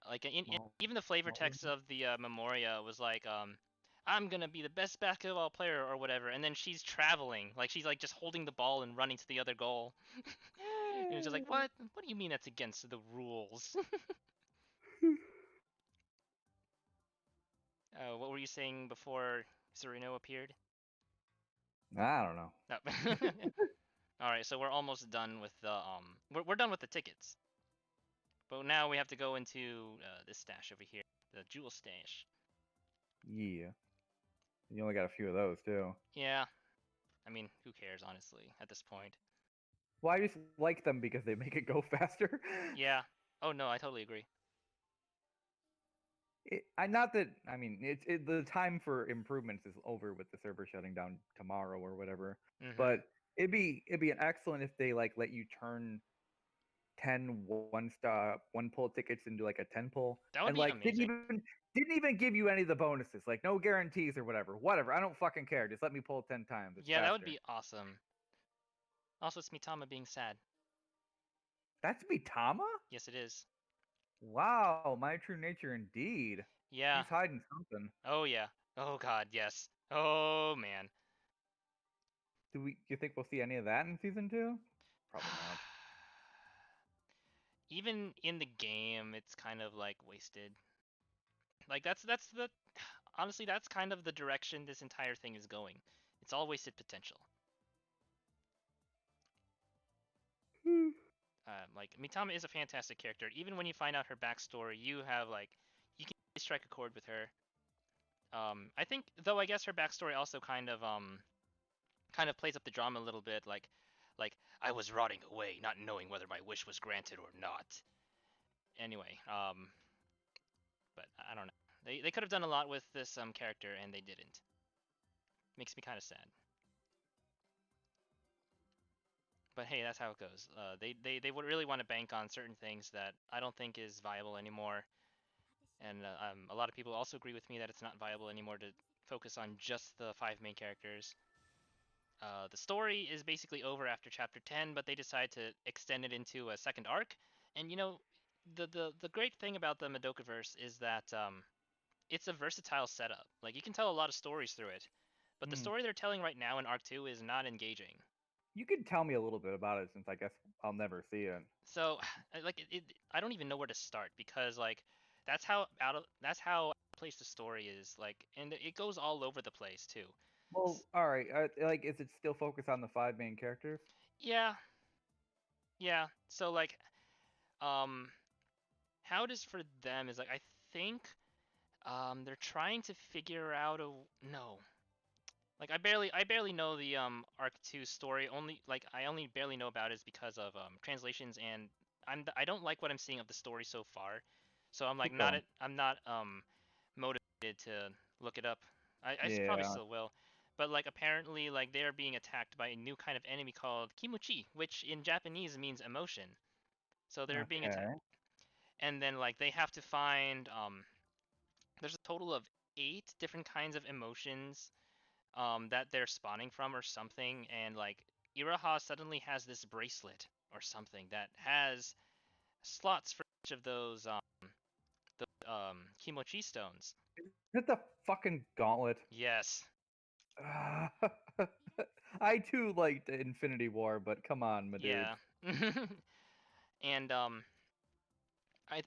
Like Small, even the flavor small text Sereno. of the Memoria was like, I'm gonna be the best basketball player or whatever, and then she's traveling, like she's like just holding the ball and running to the other goal, and it's just like, what? What do you mean that's against the rules? What were you saying before Sereno appeared? I don't know. No. All right, so we're almost done with the we're done with the tickets, but now we have to go into this stash over here, the jewel stash. Yeah. You only got a few of those too. Yeah, I mean, who cares honestly at this point? Well, I just like them because they make it go faster. Yeah. Oh no, I totally agree. Not that I mean the time for improvements is over with the server shutting down tomorrow or whatever. Mm-hmm. But it'd be excellent if they like let you turn 10 1-star 1 pull tickets into like a 10 pull That would and be like amazing. didn't even give you any of the bonuses, like no guarantees or whatever. I don't fucking care, just let me pull 10 times, it's Yeah, that would faster. be awesome. Also, it's Mitama being sad. That's Mitama. Yes, it is. Wow, my true nature indeed. Yeah. He's hiding something. Oh yeah. Oh god, yes. Oh man. You think we'll see any of that in season 2? Probably not. Even in the game, it's kind of like wasted. Like that's the honestly that's kind of the direction this entire thing is going. It's all wasted potential. Like Mitama is a fantastic character. Even when you find out her backstory, you have like you can really strike a chord with her. I think though I guess her backstory also kind of plays up the drama a little bit, like I was rotting away, not knowing whether my wish was granted or not. Anyway, but I don't know. They could have done a lot with this character and they didn't. Makes me kind of sad. But hey, that's how it goes. They would really want to bank on certain things that I don't think is viable anymore. And a lot of people also agree with me that it's not viable anymore to focus on just the 5 main characters. The story is basically over after chapter 10, but they decide to extend it into a second arc. And you know, the great thing about the Madoka-verse is that it's a versatile setup. Like you can tell a lot of stories through it, but the Hmm. story they're telling right now in arc 2 is not engaging. You could tell me a little bit about it since I guess I'll never see it. So, like I don't even know where to start because like that's how out of place the story is. Like, and it goes all over the place too. Well, all right. Like, is it still focused on the 5 main characters? Yeah, yeah. So like, um, how it is for them is like I think they're trying to figure out a no. Like I barely know the arc 2 story. Only like I only barely know about it is because of translations and I don't like what I'm seeing of the story so far. So I'm like Keep going. I'm not motivated to look it up. I probably Yeah. still will. But like apparently like they're being attacked by a new kind of enemy called kimuchi, which in Japanese means emotion. So they're being attacked. Okay. And then like they have to find there's a total of 8 different kinds of emotions that they're spawning from or something, and like Iraha suddenly has this bracelet or something that has slots for each of those Kimochi stones. Is it the fucking gauntlet? Yes. I too liked Infinity War, but come on, my dudes. Yeah. And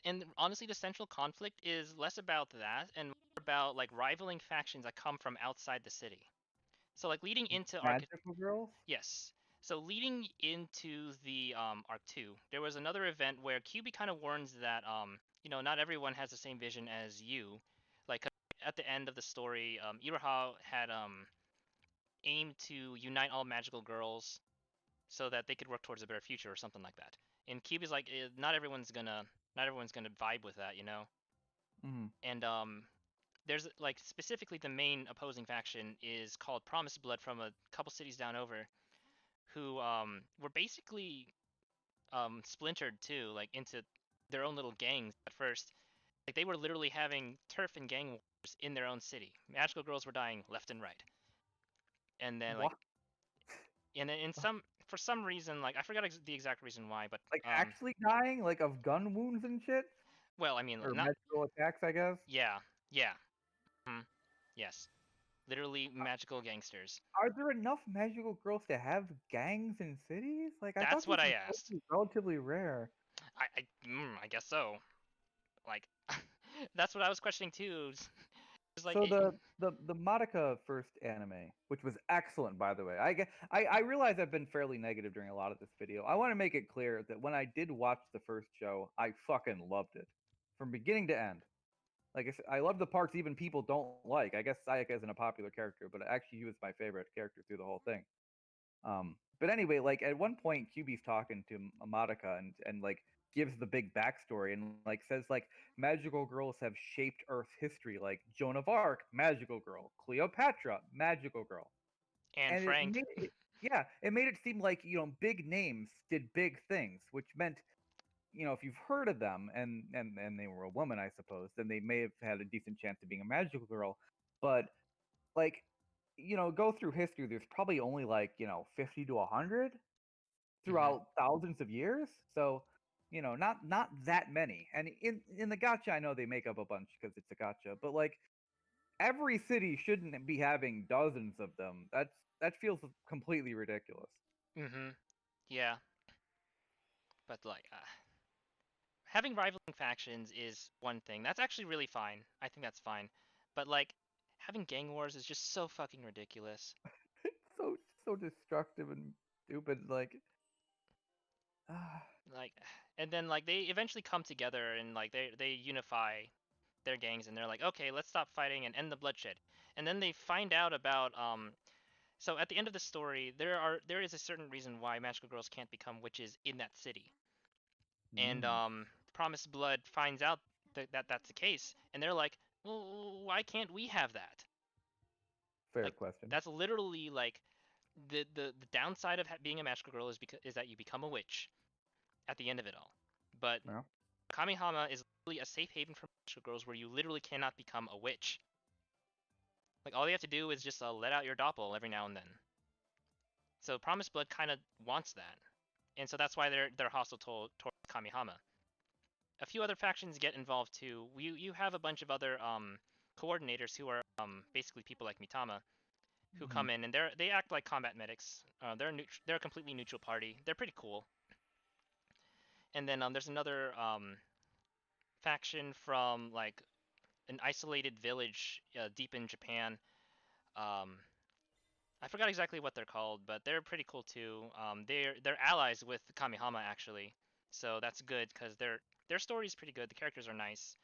and honestly the central conflict is less about that and more about like rivaling factions that come from outside the city. So like leading into arc Magical girls? Yes. So leading into the arc 2, there was another event where QB kind of warns that not everyone has the same vision as you. Like at the end of the story, Iraha had aimed to unite all magical girls so that they could work towards a better future or something like that. And QB's like, not everyone's gonna vibe with that, you know. Mm-hmm. And there's like specifically the main opposing faction is called Promised Blood from a couple cities down over who were basically splintered too, like into their own little gangs at first, Like they were literally having turf and gang wars in their own city. Magical girls were dying left and right. And then like What? in some for some reason, like I forgot the exact reason why, but Like actually dying, like of gun wounds and shit, well, I mean or not magical attacks, I guess. yeah, yeah. Yes. Literally magical gangsters. Are there enough magical girls to have gangs in cities? Like I That's thought what this I was asked. relatively rare. I guess so. Like that's what I was questioning too. It's like So the Madoka first anime, which was excellent by the way. I realize I've been fairly negative during a lot of this video. I want to make it clear that when I did watch the first show, I fucking loved it from beginning to end. Like I said, I love the parts even people don't like. I guess Sayaka isn't a popular character, but actually he was my favorite character through the whole thing. But anyway, like at one point, QB's talking to Madoka and like gives the big backstory and like says like magical girls have shaped Earth's history, like Joan of Arc, magical girl, Cleopatra, magical girl, and and Frank. yeah, it made it seem like big names did big things, which meant if you've heard of them and they were a woman, I suppose, then they may have had a decent chance of being a magical girl, but like go through history, there's probably only like 50 to 100 throughout thousands of years. So not that many. And in the gotcha, I know they make up a bunch because it's a gotcha, but like every city shouldn't be having dozens of them. That feels completely ridiculous. Yeah, but like having rivaling factions is one thing. That's actually really fine. I think that's fine. But like having gang wars is just so fucking ridiculous. So destructive and stupid. Like Like and then like they eventually come together and like they unify their gangs and they're like, "Okay, let's stop fighting and end the bloodshed." And then they find out about so at the end of the story, there is a certain reason why magical girls can't become witches in that city. And Promised Blood finds out that that's the case, and they're like, "Well, why can't we have that?" fair Like question. that's literally like the downside of being a magical girl is that you become a witch at the end of it all. But Yeah. Kamihama is literally a safe haven for magical girls where you literally cannot become a witch. Like all you have to do is just let out your doppel every now and then. So Promised Blood kind of wants that, and so that's why they're hostile towards Kamihama. A few other factions get involved too. You have a bunch of other coordinators who are basically people like Mitama who come in and they act like combat medics. They're a completely neutral party. They're pretty cool. And then there's another faction from like an isolated village deep in Japan. Um, I forgot exactly what they're called, but they're pretty cool too. They're allies with Kamihama actually, so that's good because their story is pretty good. The characters are nice.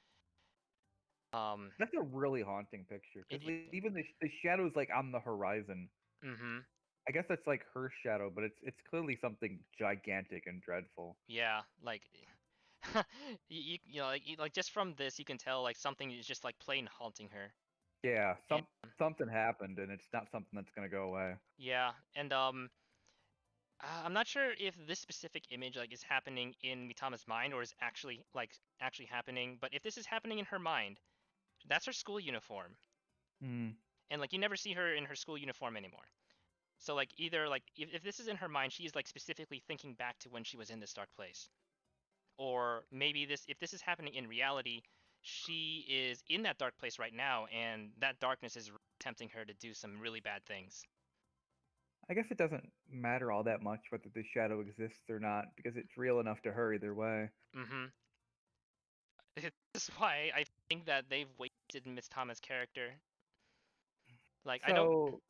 That's a really haunting picture It, because it even the shadows like on the horizon. mm-hmm. I guess that's like her shadow, but it's clearly something gigantic and dreadful. Yeah, like you know like just from this you can tell like something is just like plain haunting her. Yeah, And something happened, and it's not something that's gonna go away. yeah, and I'm not sure if this specific image like is happening in Mitama's mind or is actually happening, but if this is happening in her mind, that's her school uniform. Hmm. And like you never see her in her school uniform anymore. So like either like if this is in her mind, she's like specifically thinking back to when she was in this dark place. Or maybe if this is happening in reality, she is in that dark place right now and that darkness is tempting her to do some really bad things. I guess it doesn't matter all that much whether the shadow exists or not because it's real enough to her either way. Mhm. This is why I think that they've wasted Miss Tama's character. Like I don't So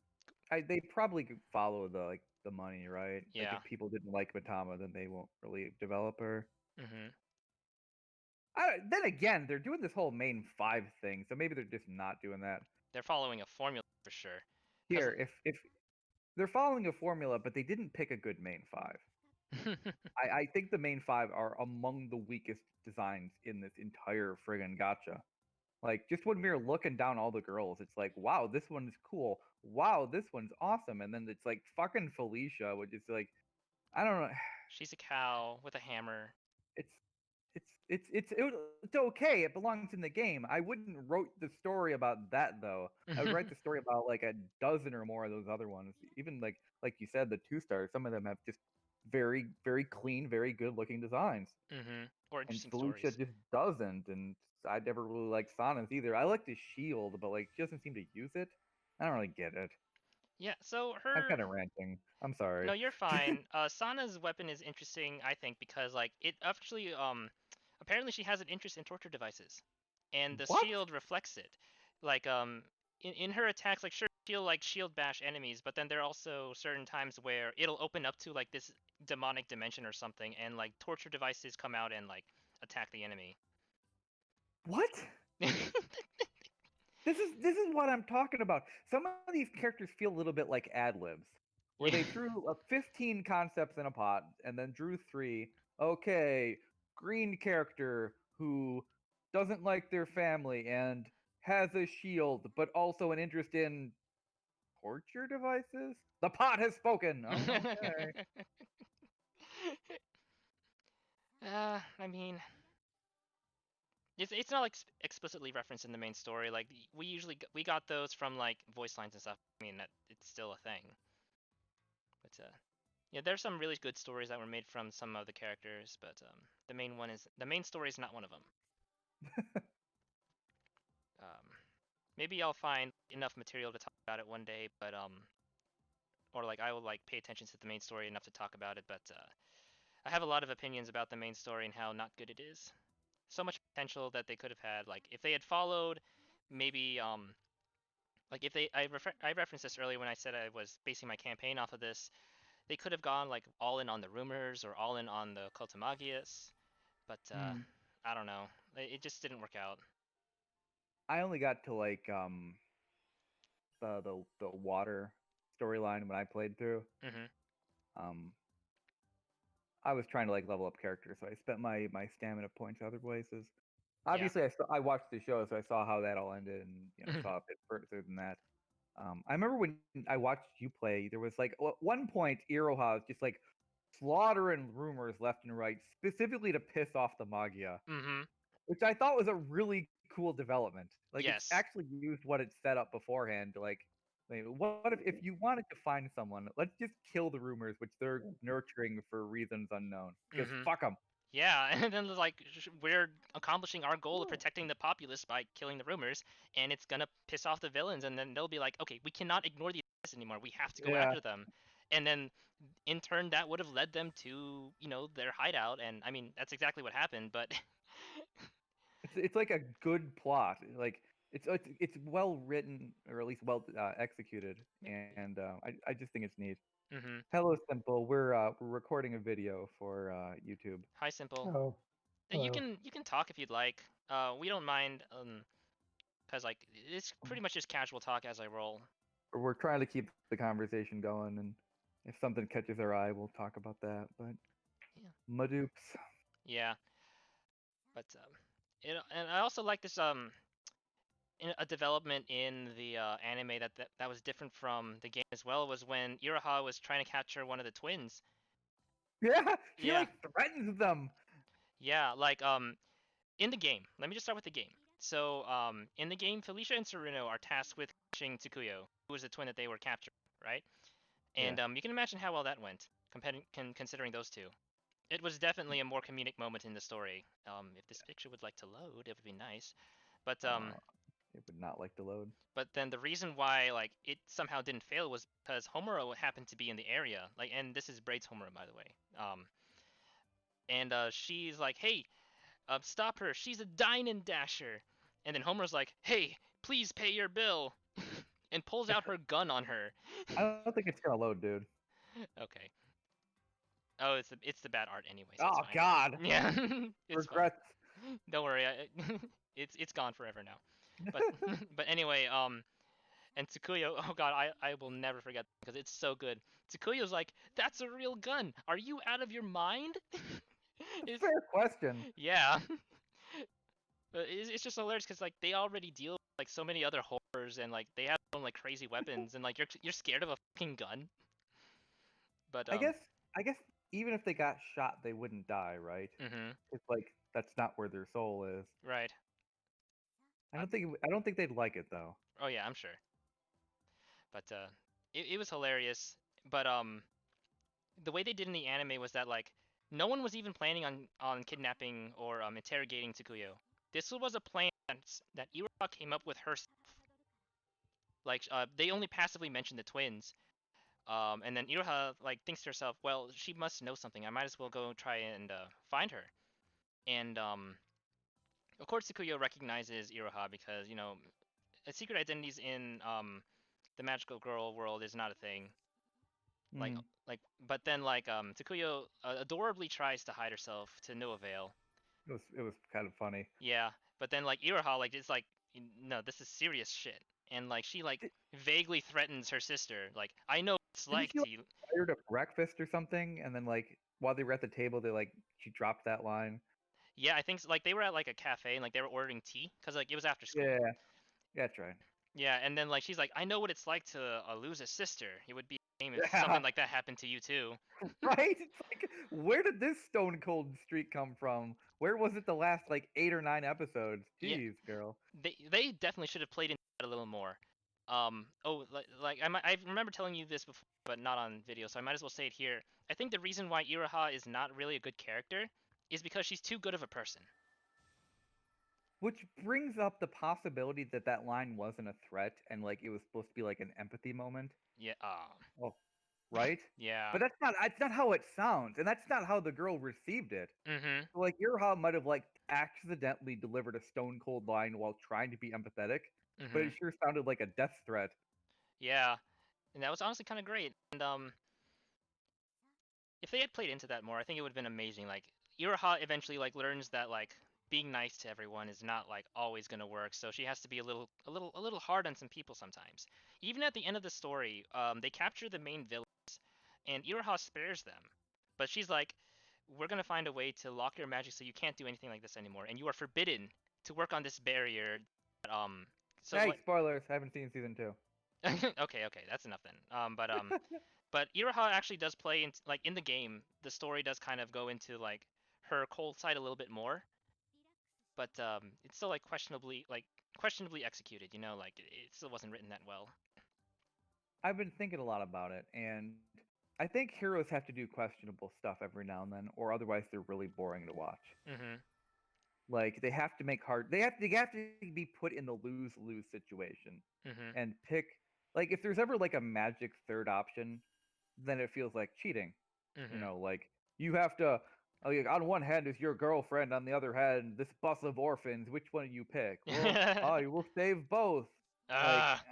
they probably could follow the money, right? Like yeah. if people didn't like Matama, then they won't really develop her. Mhm. Then again, they're doing this whole main five thing, so maybe they're just not doing that. They're following a formula for sure. Cuz Here, if they're following a formula, but they didn't pick a good main five. I think the main five are among the weakest designs in this entire friggin' gotcha. Like, just when we were looking down all the girls, it's like, wow, this one's cool. Wow, this one's awesome. And then it's like fucking Felicia, which is like, I don't know. She's a cow with a hammer. It's it's okay. It belongs in the game. I wouldn't wrote the story about that though. I would write the story about like a dozen or more of those other ones. Even like you said, the 2 stars. Some of them have just very clean, very good looking designs. Or And interesting Felicia stories. just doesn't. And I never really liked Sana's either. I like the shield, but like she doesn't seem to use it. I don't really get it. Yeah, so I'm her kind of ranting. I'm sorry. No, you're fine. Sana's weapon is interesting, I think, because like it actually apparently she has an interest in torture devices. And the What? shield reflects it. Like in her attacks, like sure she'll like shield bash enemies, but then there are also certain times where it'll open up to like this demonic dimension or something and like torture devices come out and like attack the enemy. What? This is what I'm talking about. Some of these characters feel a little bit like ad libs, where they threw 15 concepts in a pot and then drew 3. Okay, green character who doesn't like their family and has a shield, but also an interest in torture devices. The pot has spoken. Oh, okay. I mean, it's not like explicitly referenced in the main story. Like we got those from like voice lines and stuff. I mean that it's still a thing. But yeah, there's some really good stories that were made from some of the characters, but the main story is not one of them. Um, maybe I'll find enough material to talk about it one day, but or like I will like pay attention to the main story enough to talk about it. But I have a lot of opinions about the main story and how not good it is. So much potential that they could have had. Like if they had followed, maybe like if they I referenced this earlier when I said I was basing my campaign off of this. They could have gone like all in on the rumors or all in on the Cultimagius, but I don't know. It just didn't work out. I only got to like the water storyline when I played through. Um, I was trying to like level up characters, so I spent my stamina points other places. Obviously, I watched the show, so I saw how that all ended, and saw a bit further than that. I remember when I watched you play, there was like at one point Iroha was just like slaughtering rumors left and right, specifically to piss off the Magia, which I thought was a really cool development. Like it's Yes. actually used what it set up beforehand to like what if you wanted to find someone, let's just kill the rumors which they're nurturing for reasons unknown. Because fuck them. Yeah, and then like we're accomplishing our goal of protecting the populace by killing the rumors, and it's gonna piss off the villains, and then they'll be like, okay, we cannot ignore these guys anymore. We have to go Yeah. after them, and then in turn that would have led them to their hideout, and I mean that's exactly what happened. But It's like a good plot. Like it's well written, or at least well executed, and I just think it's neat. Hello, Simple. We're recording a video for YouTube. Hi, Simple. Oh, You hello. can talk if you'd like. We don't mind, cause like it's pretty much just casual talk as I roll. We're trying to keep the conversation going, and if something catches our eye, we'll talk about that. But Yeah. Madoops. Yeah, but and I also like this a development in the anime that was different from the game as well was when Iroha was trying to capture one of the twins. Yeah, she Yeah. like threatens them. Yeah, like in the game. Let me just start with the game. So in the game, Felicia and Tsuruno are tasked with catching Tsukuyo, who was the twin that they were capturing, right? And you can imagine how well that went, considering those two. It was definitely a more comedic moment in the story. If this picture would like to load, it would be nice. But It would not like to load. But then the reason why like it somehow didn't fail was because Homura happened to be in the area. Like, and this is Braid's Homura, by the way. And she's like, "Hey, stop her! She's a dine dasher." And then Homura's like, "Hey, please pay your bill," and pulls out her gun on her. I don't think it's gonna load, dude. Okay. Oh, it's the bad art anyway. So Oh it's fine. God. Yeah. It's Regrets. fine. Don't worry. It's gone forever now. But but anyway, and Tsukuyo, oh god, I will never forget because it's so good. Tsukuyo's like, "That's a real gun. Are you out of your mind?" It's, Fair question. yeah. But it's just hilarious because like they already deal with like so many other horrors and like they have their own like crazy weapons and like you're scared of a fucking gun. But I guess even if they got shot, they wouldn't die, right? It's like that's not where their soul is. Right. I don't think they'd like it though. Oh yeah, I'm sure. But it was hilarious. But the way they did in the anime was that like no one was even planning on kidnapping or interrogating Tsukuyo. This was a plan that Iroha came up with herself. Like they only passively mentioned the twins. And then Iroha like thinks to herself, well, she must know something. I might as well go try and find her. And of course, Tsukuyo recognizes Iroha because secret identities in the magical girl world is not a thing. Like Mhm. but then like Tsukuyo adorably tries to hide herself to no avail. It was kind of funny. Yeah, but then like Iroha like it's like no, this is serious shit. And like she like Di- vaguely threatens her sister. Like I know what it's Didn't like she like to hired a breakfast or something, and then like while they were at the table, she dropped that line. Yeah, I think like they were at like a cafe and like they were ordering tea because like it was after school. Yeah, that's right. Yeah, and then like she's like, I know what it's like to lose a sister. It would be a shame if Yeah, something like that happened to you too. right. It's like, where did this stone cold streak come from? Where was it the last like 8 or 9 episodes? Yeah, Jeez, girl. they definitely should have played into that a little more. Oh, like I remember telling you this before, but not on video, so I might as well say it here. I think the reason why Iroha is not really a good character is because she's too good of a person. Which brings up the possibility that that line wasn't a threat and like it was supposed to be like an empathy moment. Yeah. Oh, right? Yeah. But that's not how it sounds, and that's not how the girl received it. Mhm. So, like Iroha might have like accidentally delivered a stone cold line while trying to be empathetic, but it Mhm. sure sounded like a death threat. Yeah. And that was honestly kind of great. And if they had played into that more, I think it would have been amazing. Like Iroha eventually like learns that like being nice to everyone is not like always gonna work. So she has to be a little hard on some people sometimes. Even at the end of the story, they capture the main villains, and Iroha spares them, but she's like, "We're gonna find a way to lock your magic so you can't do anything like this anymore, and you are forbidden to work on this barrier." That, so Hey, like, spoilers! I haven't seen season 2. okay, that's enough then. But Iroha actually does play in like in the game. The story does kind of go into like her cold side a little bit more, but it's still like questionably executed. You know, like it still wasn't written that well. I've been thinking a lot about it, and I think heroes have to do questionable stuff every now and then, or otherwise they're really boring to watch. Mhm. Like they have to make hard. They have to be put in the lose lose situation Mhm. and pick. Like if there's ever like a magic third option, then it feels like cheating. Mhm. Like you have to. Like, on one hand is your girlfriend, on the other hand, this bus of orphans. Which one do you pick? Well, you will save both. Like, Ah.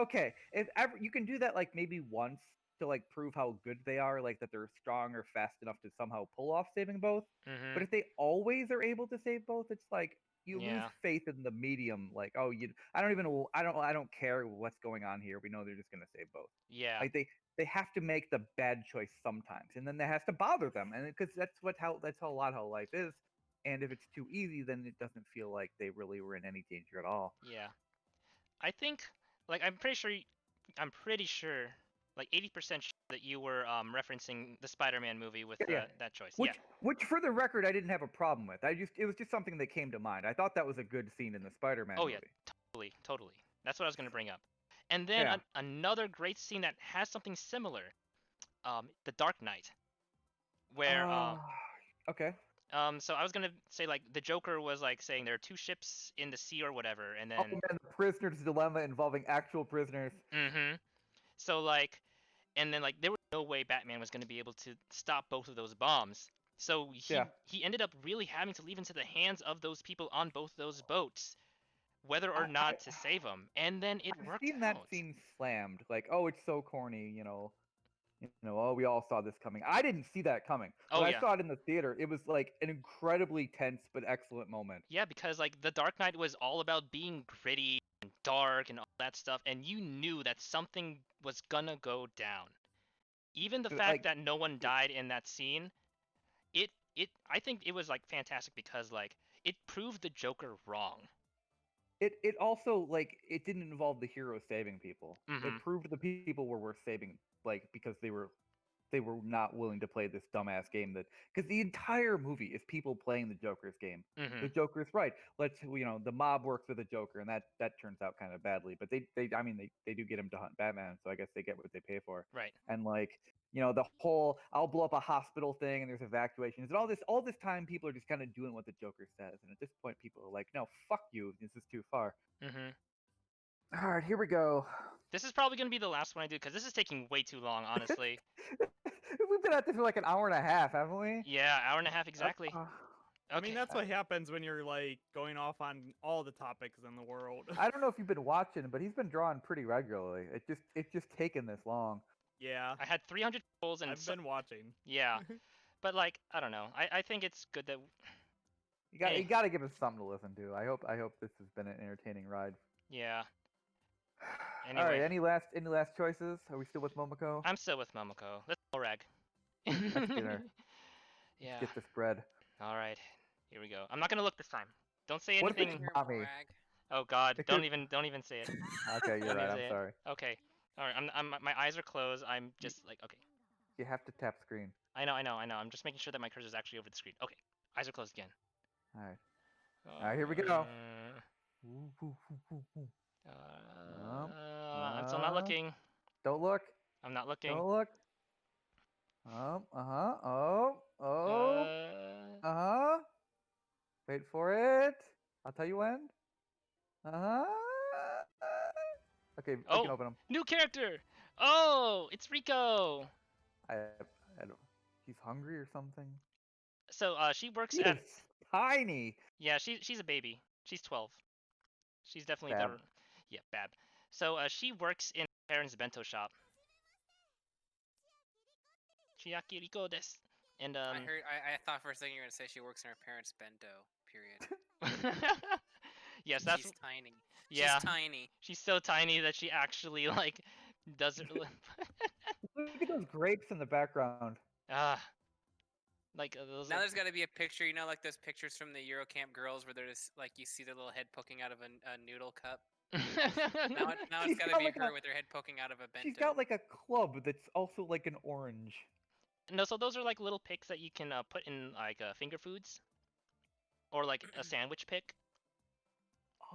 okay. If ever you can do that, like maybe once to like prove how good they are, like that they're strong or fast enough to somehow pull off saving both. But Mhm. if they always are able to save both, it's like you lose Yeah. faith in the medium. Like, I don't care what's going on here. We know they're just gonna save both. Yeah. Like they have to make the bad choice sometimes, and then that has to bother them, and because that's how a lot how life is. And if it's too easy, then it doesn't feel like they really were in any danger at all. Yeah. I think like I'm pretty sure like 80% sure that you were referencing the Spider-Man movie with Yeah, that choice. Yeah. which for the record, I didn't have a problem with. It was just something that came to mind. I thought that was a good scene in the Spider-Man Oh yeah, movie. totally. That's what I was gonna bring up. And then Yeah. another great scene that has something similar, The Dark Knight, where Uh, okay. so I was gonna say like the Joker was like saying there are two ships in the sea or whatever, and Oh then man, the prisoner's dilemma involving actual prisoners. mm-hmm. So like, and then like there was no way Batman was gonna be able to stop both of those bombs. So Yeah. he ended up really having to leave into the hands of those people on both those boats, whether or I not to save them, and then it I've worked seen that out. scene slammed. Like, oh, it's so corny. Oh, we all saw this coming. I didn't see that coming. Oh When I yeah. saw it in the theater, it was like an incredibly tense but excellent moment. Yeah, because like The Dark Knight was all about being gritty and dark and all that stuff, and you knew that something was gonna go down. Even the fact Like, that no one it, died in that scene, it I think it was like fantastic because like it proved the Joker wrong. it also like it didn't involve the hero saving people. It Mhm. proved the people were worth saving, like because they were they were not willing to play this dumbass game because the entire movie is people playing the Joker's game. Mm-hmm. The Joker's right. The mob works with the Joker, and that turns out kind of badly. But they do get him to hunt Batman, so I guess they get what they pay for. Right. And the whole I'll blow up a hospital thing, and there's evacuations, and all this time people are just kind of doing what the Joker says, and at this point people are like, no, fuck you, this is too far. Mm-hmm. All right, here we go. This is probably gonna be the last one I do because this is taking way too long, honestly. We've been at this for like an hour and a half, haven't we? Yeah, hour and a half exactly. Uh, I mean, that's what happens when you're like going off on all the topics in the world. I don't know if you've been watching, but he's been drawing pretty regularly. It's just taken this long. Yeah, I had 300 goals and I've been watching. Yeah, but like I don't know. I think it's good that You got to give us something to listen to. I hope this has been an entertaining ride. yeah. All right, Anyway. any last choices? Are we still with Momoko? I'm still with Momoko. Let's go rag. Let's get her. Yeah. Let's get this bread. All right. Here we go. I'm not gonna look this time. Don't say What if anything. it's mommy? Oh God! It Don't could- even say it. Okay, you're Don't right. even I'm say it. sorry. Okay. All right. My eyes are closed. I'm just like okay. You have to tap screen. I know. I'm just making sure that my cursor is actually over the screen. Okay. Eyes are closed again. All right. All right, here we go. Ooh, ooh, ooh, ooh, ooh. I'm still not looking. Don't look. I'm not looking. Don't look. Oh. Wait for it. I'll tell you when. Okay, we can open them. New character. Oh, it's Rico. I don't. He's hungry or something. So she works He at. is tiny. Yeah, she's a baby. She's 12. She's definitely Bab. Yeah, Bab. So she works in her parents' bento shop. Chiaki Rico desu. And I thought for a second you were gonna say she works in her parents' bento. Period. Yes, that's She's tiny. yeah. She's tiny. She's so tiny that she actually like doesn't. Look at those grapes in the background. Like those. Now there's got to be a picture, you know, like those pictures from the Eurocamp girls where they're just like you see their little head poking out of a noodle cup. Now She's it's got to got be like her a- with her head poking out of a bento. She's got like a club that's also like an orange. No, so those are like little picks that you can put in like finger foods, or like a sandwich pick.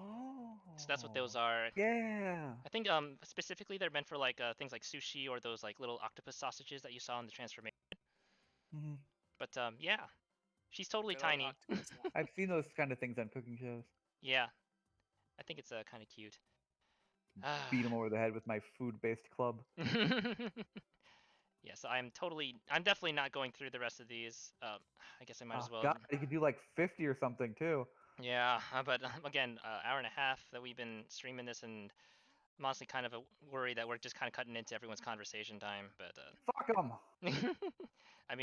Oh. So that's what those are. Yeah. I think specifically they're meant for like things like sushi or those like little octopus sausages that you saw in the transformation. Hmm. But yeah, she's totally Good old tiny. octopus. I've seen those kind of things on cooking shows. Yeah, I think it's kind of cute. Beat him over the head with my food-based club. Yes, I'm definitely not going through the rest of these. I guess I might as well. God, you could do like 50 or something too. Yeah, but again, hour and a half that we've been streaming this, and I'm honestly kind of worried that we're just kind of cutting into everyone's conversation time. But Fuck them. I mean.